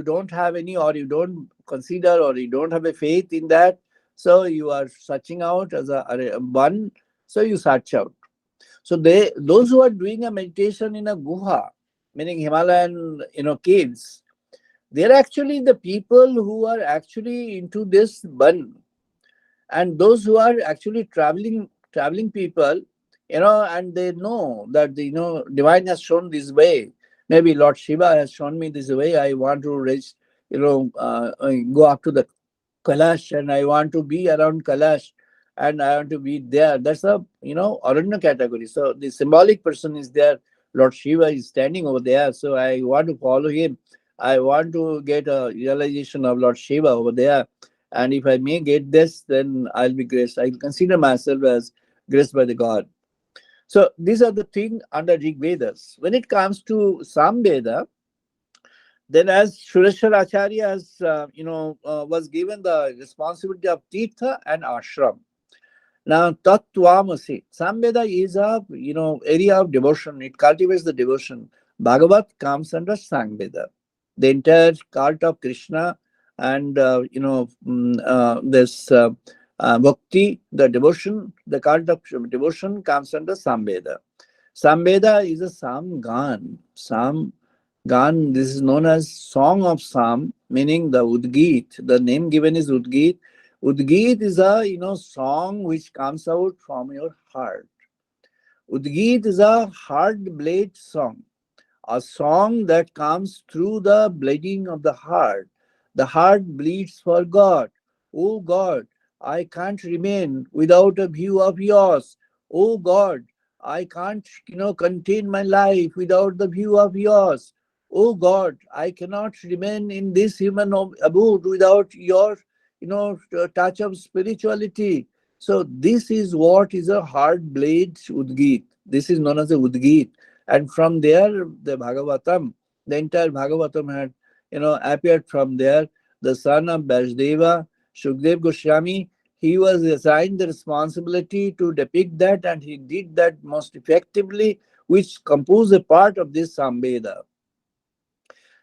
don't have any, or you don't consider, or you don't have a faith in that. So you are searching out as a one. So you search out. So those who are doing a meditation in a guha, meaning Himalayan caves, they're actually the people who are actually into this bun, and those who are actually traveling people, and they know that the divine has shown this way. Maybe Lord Shiva has shown me this way. I want to reach, go up to the Kailash, and I want to be around Kailash, and I want to be there. That's a Aranya category. So the symbolic person is there. Lord Shiva is standing over there. So I want to follow him. I want to get a realization of Lord Shiva over there. And if I may get this, then I'll be graced. I consider myself as graced by the God. So these are the things under Rig Vedas. When it comes to Samveda, then as Sureshwar Acharya has, was given the responsibility of Tirtha and Ashram. Now, Tattvamasi, Samveda is a, area of devotion. It cultivates the devotion. Bhagavat comes under Samveda. The entire cult of Krishna and, this bhakti, the devotion, the cult of devotion comes under Samveda. Samveda is a Samgan. Samgan, this is known as Song of Sam, meaning the Udgit. The name given is Udgit. Udgit is a song which comes out from your heart. Udgit is a heart blade song, a song that comes through the bleeding of the heart. The heart bleeds for God. Oh God, I can't remain without a view of yours. Oh God, I can't, contain my life without the view of yours. Oh God, I cannot remain in this human abode without your, touch of spirituality. So this is what is a heart blade Udgit. This is known as a Udgit, and from there the Bhagavatam, the entire Bhagavatam had appeared from there. The son of Vasudeva, Shukdev Goswami, he was assigned the responsibility to depict that, and he did that most effectively, which composed a part of this Samveda.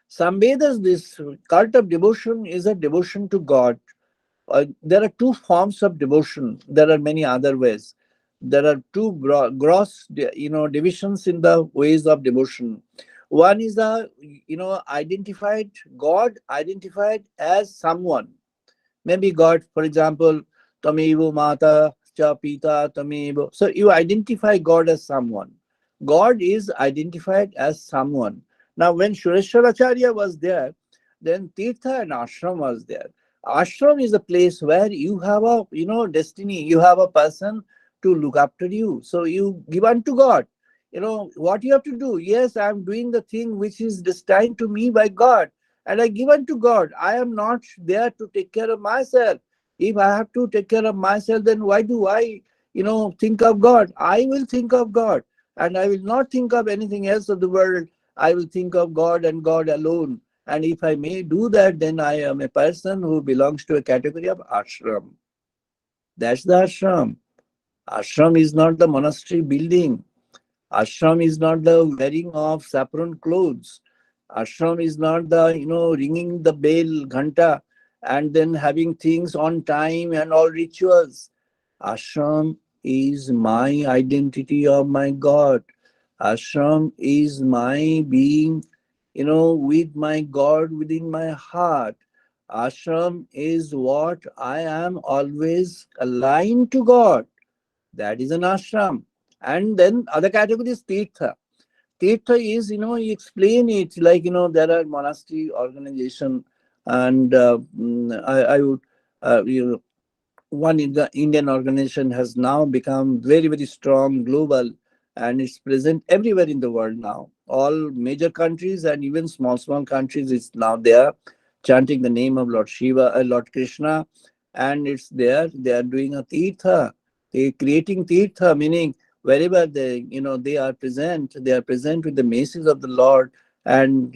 Samvedas, this cult of devotion, is a devotion to God. There are two forms of devotion. There are many other ways. There are two gross, divisions in the ways of devotion. One is the, identified God, identified as someone. Maybe God, for example, Tamevo Mata Cha Pita Tamevo. So you identify God as someone. God is identified as someone. Now, when Sureshwaracharya was there, then Tirtha and Ashram was there. Ashram is a place where you have a destiny, you have a person to look after you. So you give unto God. What you have to do. Yes, I am doing the thing which is destined to me by God, and I give unto God. I am not there to take care of myself. If I have to take care of myself, then why do I, think of God? I will think of God, and I will not think of anything else of the world. I will think of God and God alone. And if I may do that, then I am a person who belongs to a category of ashram. That's the ashram. Ashram is not the monastery building. Ashram is not the wearing of saffron clothes. Ashram is not the, ringing the bell, ghanta, and then having things on time and all rituals. Ashram is my identity of my God. Ashram is my being, with my God within my heart. Ashram is what I am always aligned to God. That is an ashram. And then other category is tirtha. Tirtha is, you explain it like, there are monastery organization, and I would, one in the Indian organization has now become very, very strong global, and it's present everywhere in the world now. All major countries and even small, small countries is now there chanting the name of Lord Shiva, Lord Krishna, and it's there. They are doing a tirtha. They creating tirtha, meaning wherever they are present with the message of the Lord, and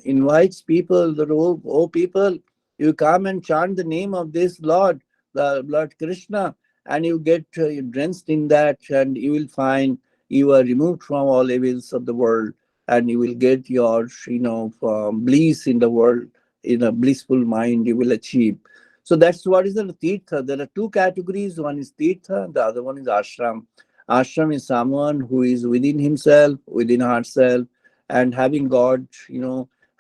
invites people that, oh people, you come and chant the name of this Lord, the Lord Krishna, and you get drenched in that, and you will find you are removed from all evils of the world, and you will get your bliss in the world, in a blissful mind you will achieve. So that's what is the tirtha. There are two categories. One is tirtha, the other one is ashram. Ashram is someone who is within himself, within herself, and having God,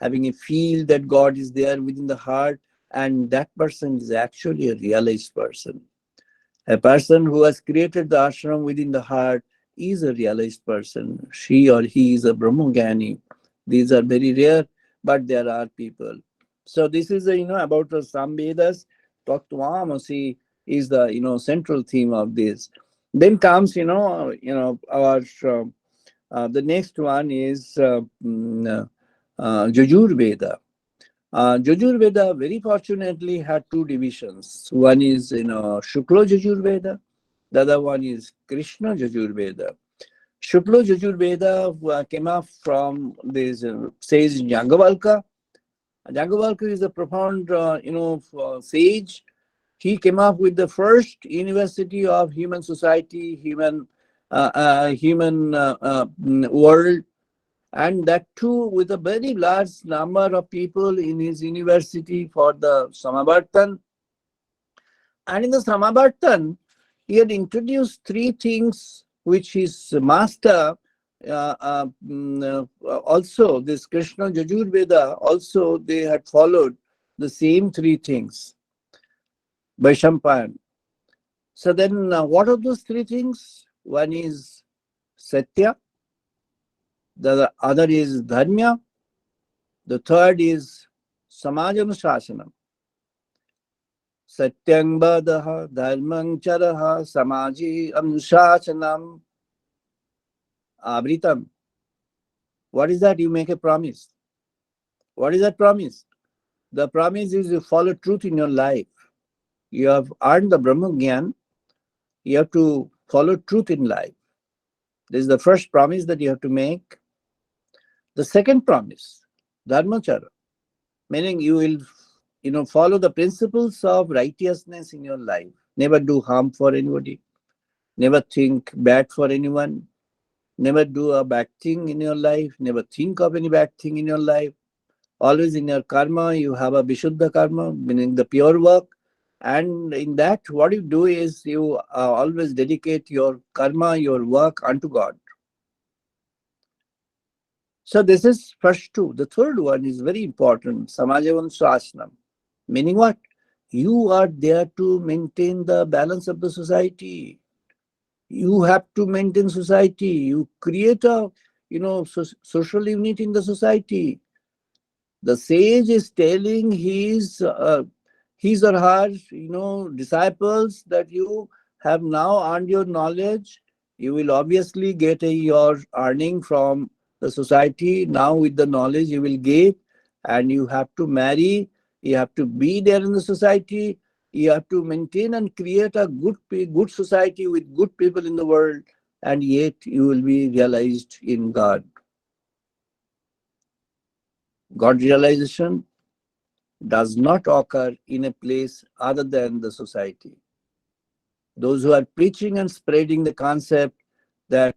having a feel that God is there within the heart, and that person is actually a realized person. A person who has created the ashram within the heart is a realized person. She or he is a Brahmogani. These are very rare, but there are people. So this is about the Samvedas. Tattvamasi is the central theme of this. Then comes our the next one is Jujur Veda. Jujur Veda very fortunately had two divisions. One is Shukla Jujur Veda, the other one is Krishna Jujur Veda. Shukla Jujur Veda came up from this sage Jagavalka. Jagavalka is a profound sage. He came up with the first university of human society, human world, and that too with a very large number of people in his university for the Samavartan. And in the Samavartan, he had introduced three things which his master also, this Krishna Jajur Veda, also they had followed the same three things, Vaishampayan. So then what are those three things? One is Satya, the other is Dharma, the third is Samajam Shasanam. Satyang Badaha, Dharmang Charaha, Samaji Amshasanam, Abritam. What is that? You make a promise. What is that promise? The promise is you follow truth in your life. You have earned the Brahma Gyan. You have to follow truth in life. This is the first promise that you have to make. The second promise, Dharmachara, meaning you will follow the principles of righteousness in your life. Never do harm for anybody. Never think bad for anyone. Never do a bad thing in your life. Never think of any bad thing in your life. Always in your karma, you have a Vishuddha karma, meaning the pure work. And in that, what you do is you always dedicate your karma, your work unto God. So this is first two. The third one is very important, Samajavan Swasnam. Meaning what? You are there to maintain the balance of the society. You have to maintain society. You create a social unity in the society. The sage is telling his or her disciples that you have now earned your knowledge. You will obviously get your earning from the society. Now with the knowledge you will get, and you have to marry. You have to be there in the society. You have to maintain and create a good society with good people in the world, and yet you will be realized in God. God realization does not occur in a place other than the society. Those who are preaching and spreading the concept that,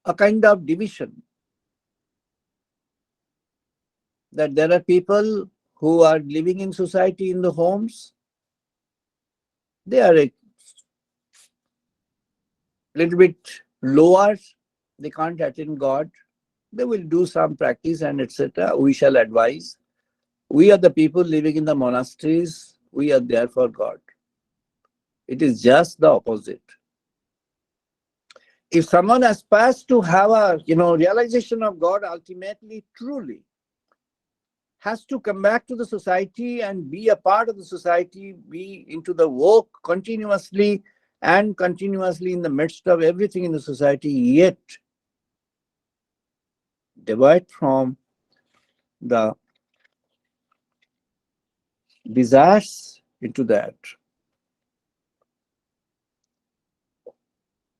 a kind of division, that there are people who are living in society in the homes, they are a little bit lower, they can't attain God, they will do some practice and etc. We shall advise. We are the people living in the monasteries, we are there for God. It is just the opposite. If someone aspires to have a realization of God ultimately, truly, has to come back to the society and be a part of the society, be into the work continuously and continuously in the midst of everything in the society, yet divide from the desires into that.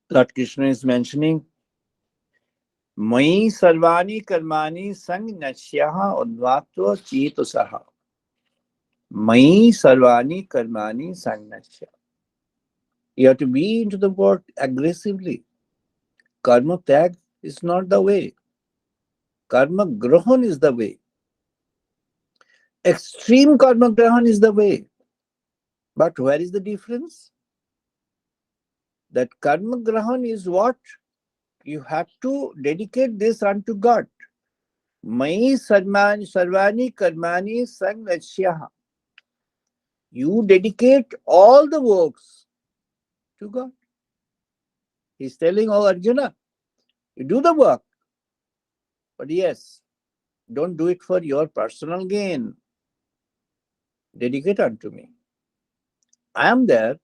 Lord Krishna is mentioning, Mai sarvani karmani sang nasyaha udvatva chetosaha. Mai sarvani karmani sang nasya. You have to be into the work aggressively. Karma tag is not the way. Karma grahan is the way. Extreme karma grahan is the way. But where is the difference? That karma grahan is what? You have to dedicate this unto God. Mai sarvani karmani sang nasyaha. You dedicate all the works to God. He's telling, oh Arjuna, you do the work. But yes, don't do it for your personal gain. Dedicate unto me. I am there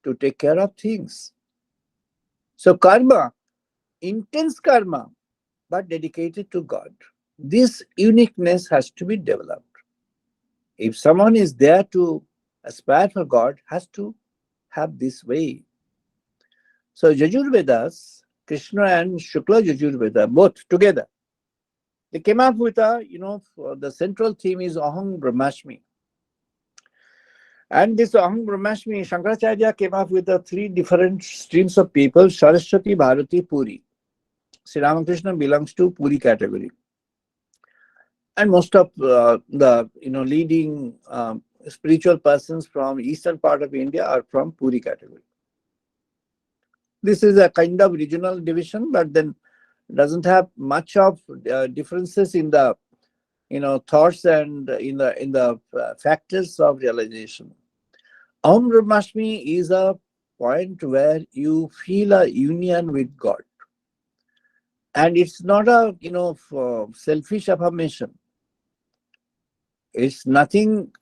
to take care of things. So karma, intense karma, but dedicated to God. This uniqueness has to be developed. If someone is there to aspire for God, has to have this way. So Yajurvedas, Krishna and Shukla Yajurveda, both together, they came up with the central theme is Aham Brahmasmi. And this Aham Brahmasmi, Shankaracharya came up with the three different streams of people, Saraswati, Bharati, Puri. Sri Ramakrishna belongs to Puri category. And most of the leading spiritual persons from eastern part of India are from Puri category. This is a kind of regional division, but then doesn't have much of differences in the thoughts and in the factors of realization. Aham Brahmasmi is a point where you feel a union with God, and it's not a selfish affirmation. It's nothing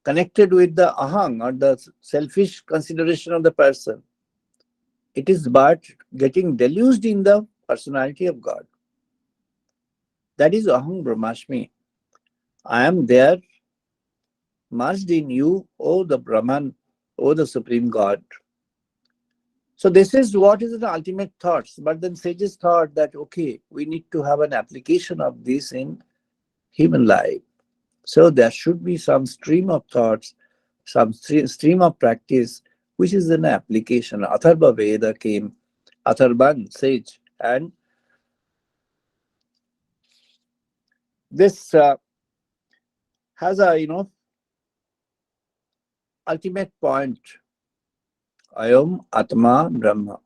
connected with the ahang or the selfish consideration of the person. It is but getting deluged in the personality of God. That is Aham Brahmasmi. I am there, merged in you, O the Brahman, O the Supreme God. So this is what is the ultimate thoughts. But then sages thought that, okay, we need to have an application of this in human life. So there should be some stream of thoughts, some stream of practice, which is an application. Atharva Veda came, Atharvan, sage, and this has a ultimate point. Ayam Atma Brahma.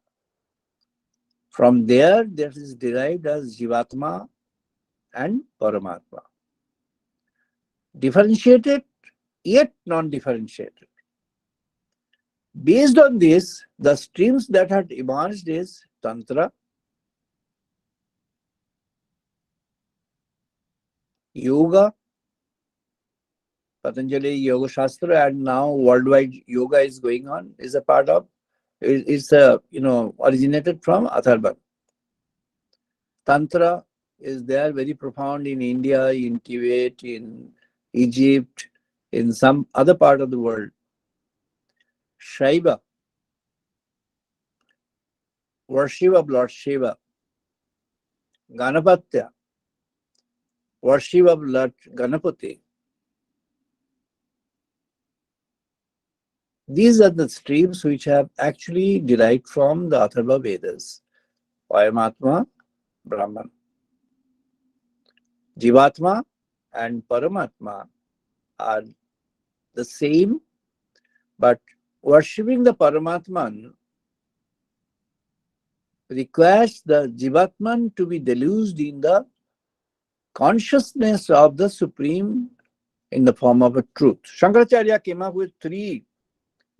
From there, that is derived as Jivatma and Paramatma. Differentiated, yet non-differentiated. Based on this, the streams that had emerged is Tantra, Yoga, Patanjali Yoga Shastra, and now worldwide yoga is going on, is a part of, it's originated from Atharvan. Tantra is there very profound in India, in Tibet, in Egypt, in some other part of the world. Shaiva, worship of Lord Shiva. Ganapatya, worship of Lord Ganapati. These are the streams which have actually derived from the Atharva Vedas. Ayamatma, Brahman. Jivatma and Paramatma are the same, but worshipping the Paramatman requires the Jivatman to be deluged in the consciousness of the Supreme in the form of a truth. Shankaracharya came up with three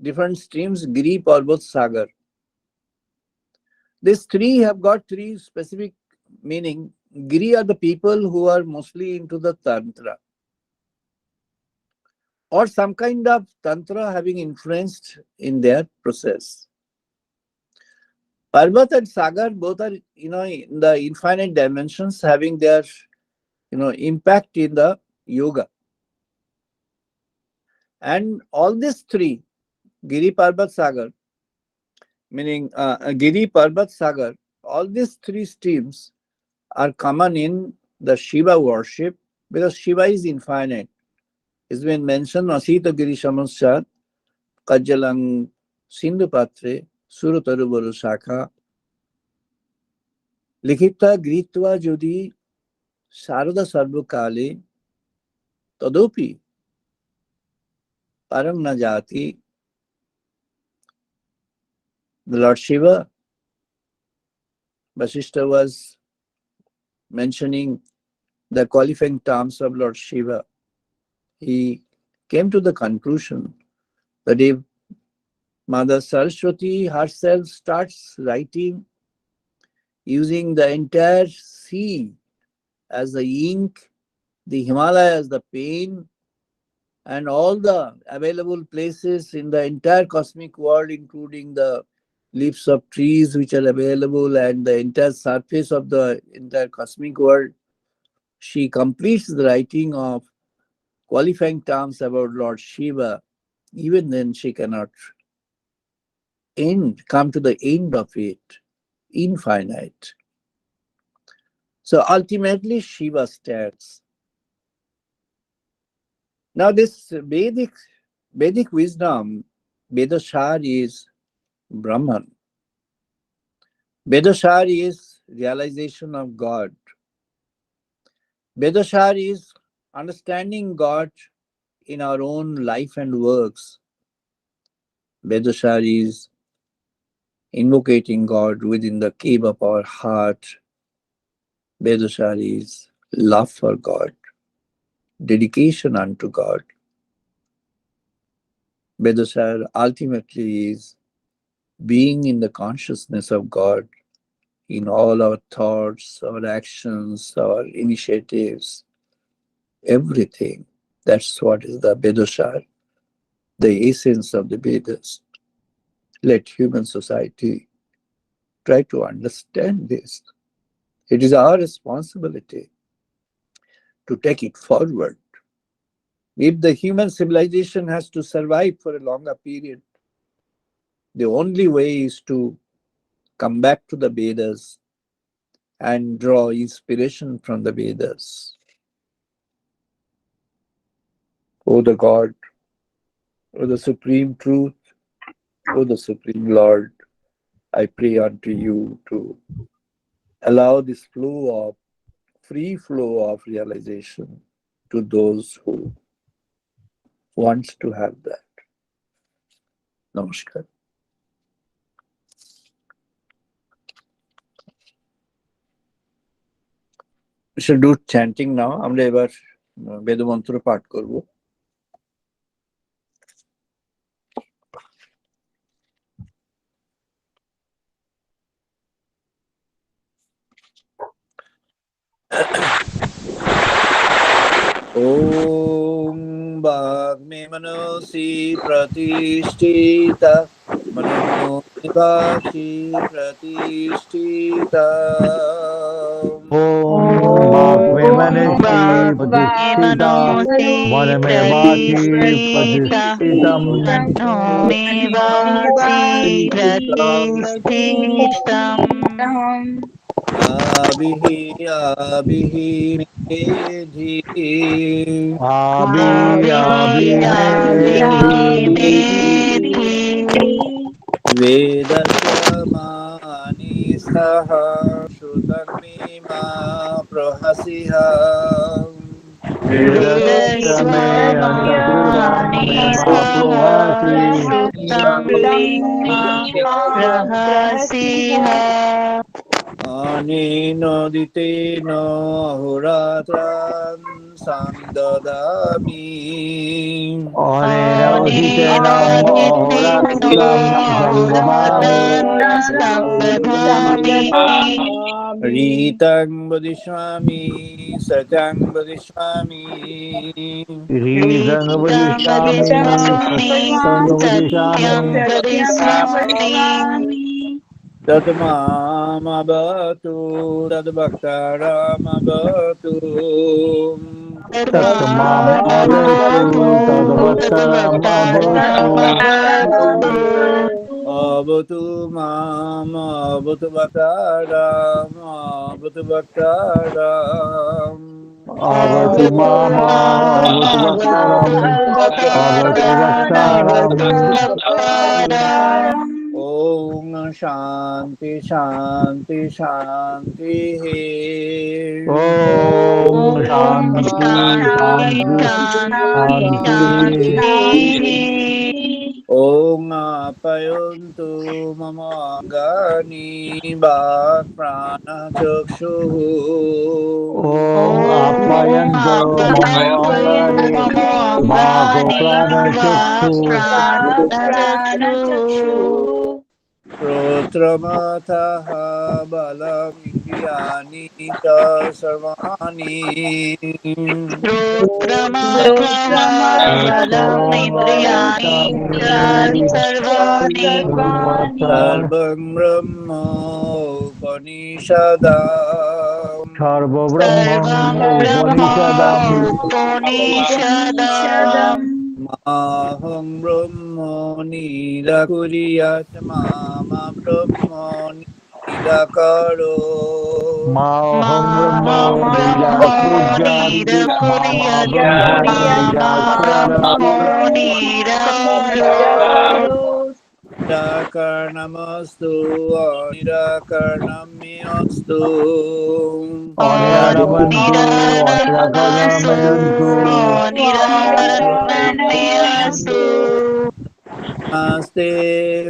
different streams, Giri, Parvat, Sagar. These three have got three specific meaning. Giri are the people who are mostly into the Tantra or some kind of Tantra having influenced in their process. Parvat and Sagar both are, in the infinite dimensions having their, impact in the yoga. And all these three, Giri, Parvat, Sagar, meaning Giri, Parvat, Sagar, all these three streams are common in the Shiva worship because Shiva is infinite. It's been mentioned, Asita Giri Shamasya, Kajalang Sindhu Patre, Suratarubaru Shakha, Likita Gritva Jodi, Sarada Sarvakale, Tadopi, Param Najati, the Lord Shiva, Vasishta was mentioning the qualifying terms of Lord Shiva. He came to the conclusion that if Mother Saraswati herself starts writing using the entire sea as the ink, the Himalaya as the pen, and all the available places in the entire cosmic world, including the leaves of trees which are available and the entire surface of the entire cosmic world, she completes the writing of qualifying terms about Lord Shiva. Even then, she cannot come to the end of it, infinite. So ultimately, Shiva stands. Now, this Vedic wisdom, Vedasar is Brahman. Vedasar is realization of God. Vedasar is understanding God in our own life and works. Vedasar is invocating God within the cave of our heart. Vedasar is love for God, dedication unto God. Vedasar ultimately is being in the consciousness of God in all our thoughts, our actions, our initiatives, everything. That's what is the Vedasar, the essence of the Vedas. Let human society try to understand this. It is our responsibility to take it forward. If the human civilization has to survive for a longer period, the only way is to come back to the Vedas and draw inspiration from the Vedas. O the God, O the Supreme Truth, O the Supreme Lord, I pray unto you to allow this free flow of realization to those who want to have that. Namaskar. We shall do chanting now. আমরা এবার বেদমন্ত্র পাঠ করব। ॐ वाग्मे मनसि प्रतिष्ठिता मनो वाचि प्रतिष्ठिता ओम वाक में ॐ मनसि प्रतिष्ठिता वाग्मनोऽसि मन में वाची प्रतिष्ठितः प्रतिष्ठितम् मनो मे वाचि प्रतिष्ठितम् आभिः आभिः मेधि आबि आबि आविर्याविहि मेधि मेधि वेदसमानि सह श्रुतन्मे मा प्रहसिह वेदस्य मे अंतसुरान् वेदस्वमानि मे मा सह प्रोहासि श्रुतं मे मा प्रहसिह अनेनोदितेन अहोरात्रान् सन्ददामि अनेन उदितेन अनेनादितेन अहोरात्रं संददामि होरात्रान् samdadhami. Ritang Vadishwami, Satang Vadishwami, Reason Ritam vadishyami, vadiswami, satyam satyam vadishyami, vadiswami. Tadmamabhatu, Tadbhaktaramabhatu, tatmam avatu, Tadmamavatu, tadavaktaram avatu. tadvaktaramavatu. Abhatu mam, abhatu bhaktaram, abhatu bhaktaram. Avatu mama, avatu bhaktaram, avatu bhaktaram. Om Shanti Shanti Shanti. Om Om Shanti Shanti Shanti Shanti Shanti. Shanti. Om Apayuntu Mamangani Bhak Prana Chakshu. Om Om apayanto mamo Apayantu angani, Mamo bhago Angani prana chaksu. Pranachakshu. Shrotramatah Balam Indriyani Cha Sarvani. Shrotramatha balam indriyani sarvani. Sarvam Brahma Upanishadam. Sarva Brahman Sarvam Brahma Upanishadam. Upanishadam. Maham Brahma Nilakuriyat Mama Brahma Nilakaro. Maham Maham Brahmo Brahma Nila Pujat. Mama Nirakuriyat Brahmo Nila Mama Karat. Brahma Nirakarot. Nirakarnamastu Nirakarnamyastu. Aniramantu Niranastu Anirakaramayantu. Nirakaranastu. Namaste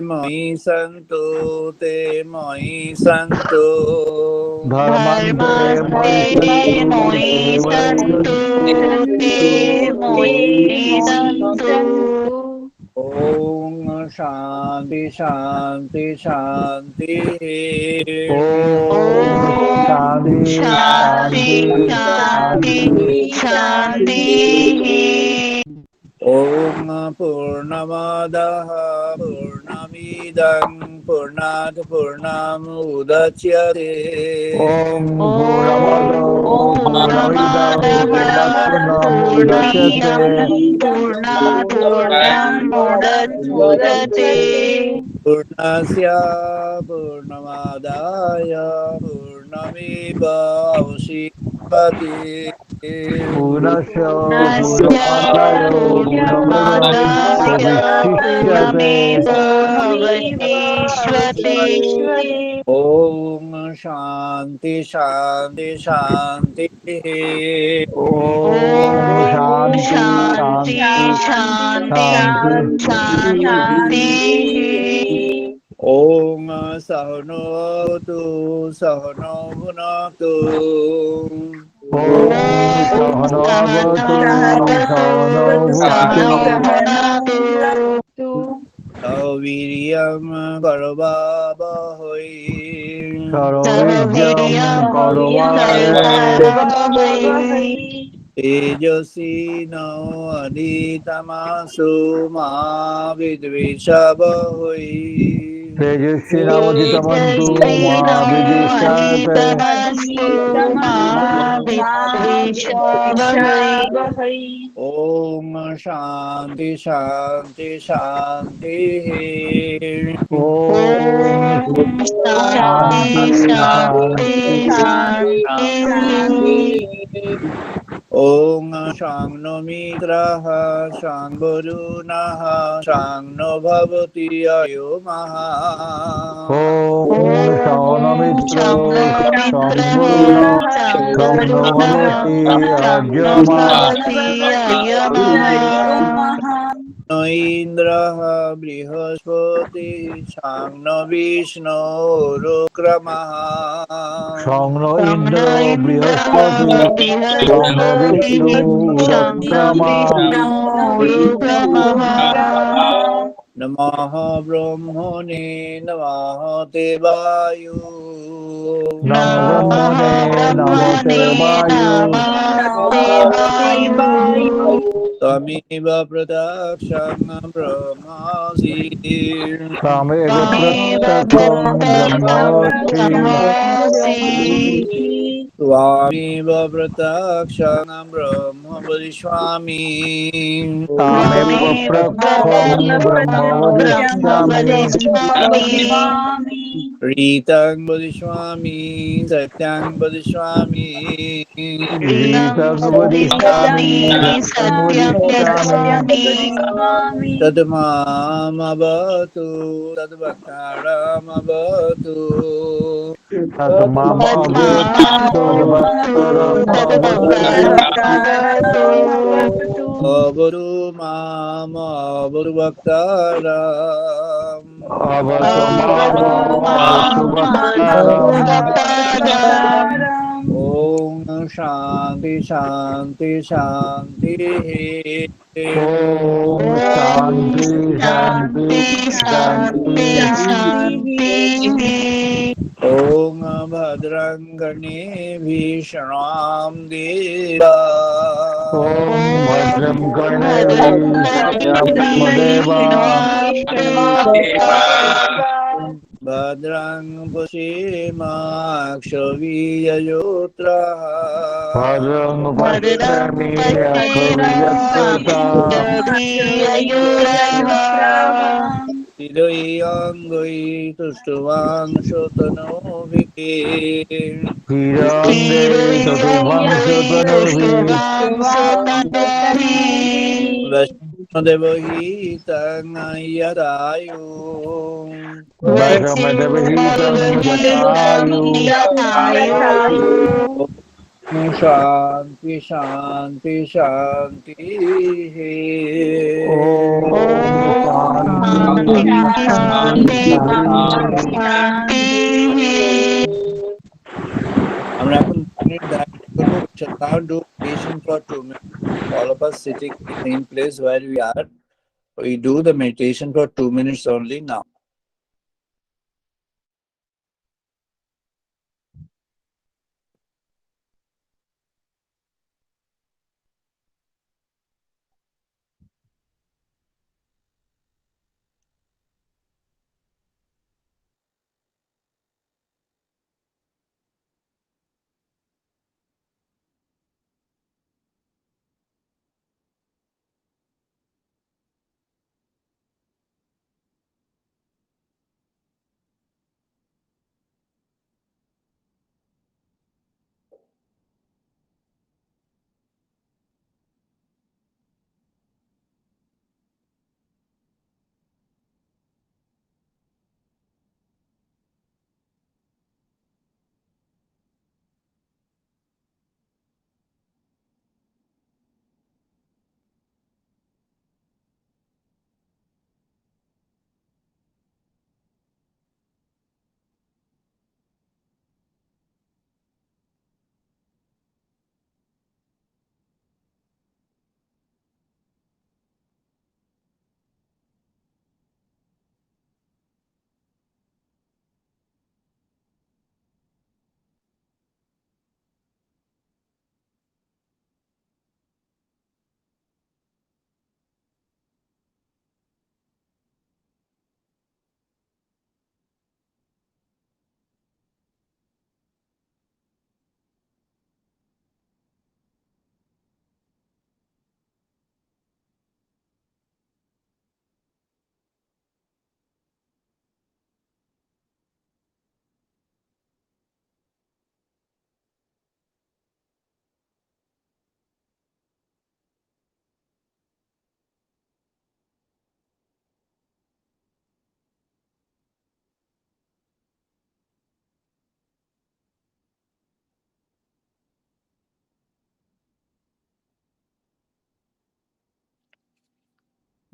Moi Santu Te Moi Santu. Dharmante Dharmaste Moisantu moi santu te moi santu. Om Shanti Shanti Shanti. Om Om Shanti Shanti Shanti Shanti Shanti. Shanti. Om Purnamadaha Purnamidang Purnat Purnamudachyate. Om Om Purnamado Purnamidam Purnat Purnamadaha Purnamudachyate. Purnamidam Purnat Purnamudachyate. Purnasya Purnamadaya Purnameva Punasya Purnasya Purnamadayo Purnameva Purnamadaya Purvishishyate. Purnameva Vashishyate. Om Shanti Shanti Shanti. Om Om Shanti Shanti Shanti Shanti Shanti. Shanti. Om Sahano Tu Sahano Bhunatu. Om Om Sahana Avatu Sahanavatu Sahana Bhunatu Sahanabhunatu. Saviriyam Karvavahoi. Sarvavidyam Sahaviryam Karavave Karavavai. Tejosi no aditamasu ma vidvishabahoi. Tejasvinavaditamantu Tejasvino ma vidishate. aditamastu ma vidvishavahai. Om Shanti Shanti Shanti. Om Om Shanti Shanti Shanti Shanti. Shanti. Om Shang no Mitraha Shang Varunaha Shang no Bhavati Ayo Maha. Om Om Shaunamitra Shangno Mitraha Shamburna Shangvarunaha Shamnavati Shangno Ajama. Bhavati Ayamaha. No Indraha Brihaspati Shang no Vishnu Rukramaha. Shangno Shangno Indra Indraha Brihaspati Shangno Brihaspati Vishnu Shangno Udakrama. Vishnu Rukramaha. नमः ब्रह्मणे नमः देवाय Namo Brahmane, Namo Brahmane Devayu. Namaste तमेव प्रदक्षं ब्रह्मासि Tameva Tvameva Pratyakam Brahmosi. Brahmasi त्वामेव प्रत्यक्षं ब्रह्म वदिष्यामि Tameva Tvameva Pratyakam Brahma Brahma Vadishyami. Vadishyami रीतं वदिष्यामि सत्यं वदिष्यामि Ritam Ritam Vadishyami, Vadishyami Satyam Satyam Vadishyami. Vadishyami तद्मामवतु तद्भक्तारमवतु Tatmam Avatu, Tadvaktaram Avatu. Tadvaktaram अवतु माम् अवतु भक्तारम् Avatu Mama, Avadu Avatu Mam Avadu Bhaktaram. Bhaktaram ॐ शान्ति शान्ति शान्तिः Om Shanti Shanti Shanti Shanti Shanti. Shanti ॐ भद्रं कर्णेभिः शृणां देवा Om Om Bhadram Karnevi Bhadrangani Shyam Shrivastava भद्रं पश्येमाक्षवीययोत्रः Bhadram Bhadram Pashyami Pashimakshaviyajyatra Akhaviyatra हृदयाङ्गै तुष्टवांशतनोभिः Hirande Sthirayangai Tatuvamshatanavi Tushtuvangsutanovi वैष्णोदेवहितं यदायु Vajramadavahitam Vaishnavevahitam Jatayu Yatayu ॐ शान्ति शान्ति शान्तिः Om Om Shanti Shanti Shanti Shanti Shanti. Shanti আমরা এখন 2 minute ধ্যান করব we shall now do meditation for 2 minutes all of us sitting in the same place where we are we do the meditation for 2 minutes only now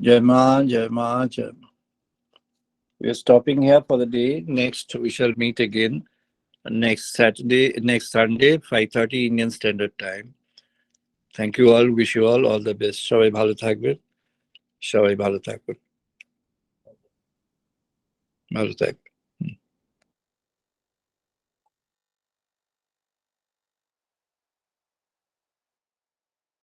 jai ma jai ma jai ma. We are stopping here for the day next we shall meet again next Saturday next Sunday 5:30 Indian Standard Time thank you all wish you all the best সবাই ভালো থাকবেন সবাই ভালো থাকবেন Well said.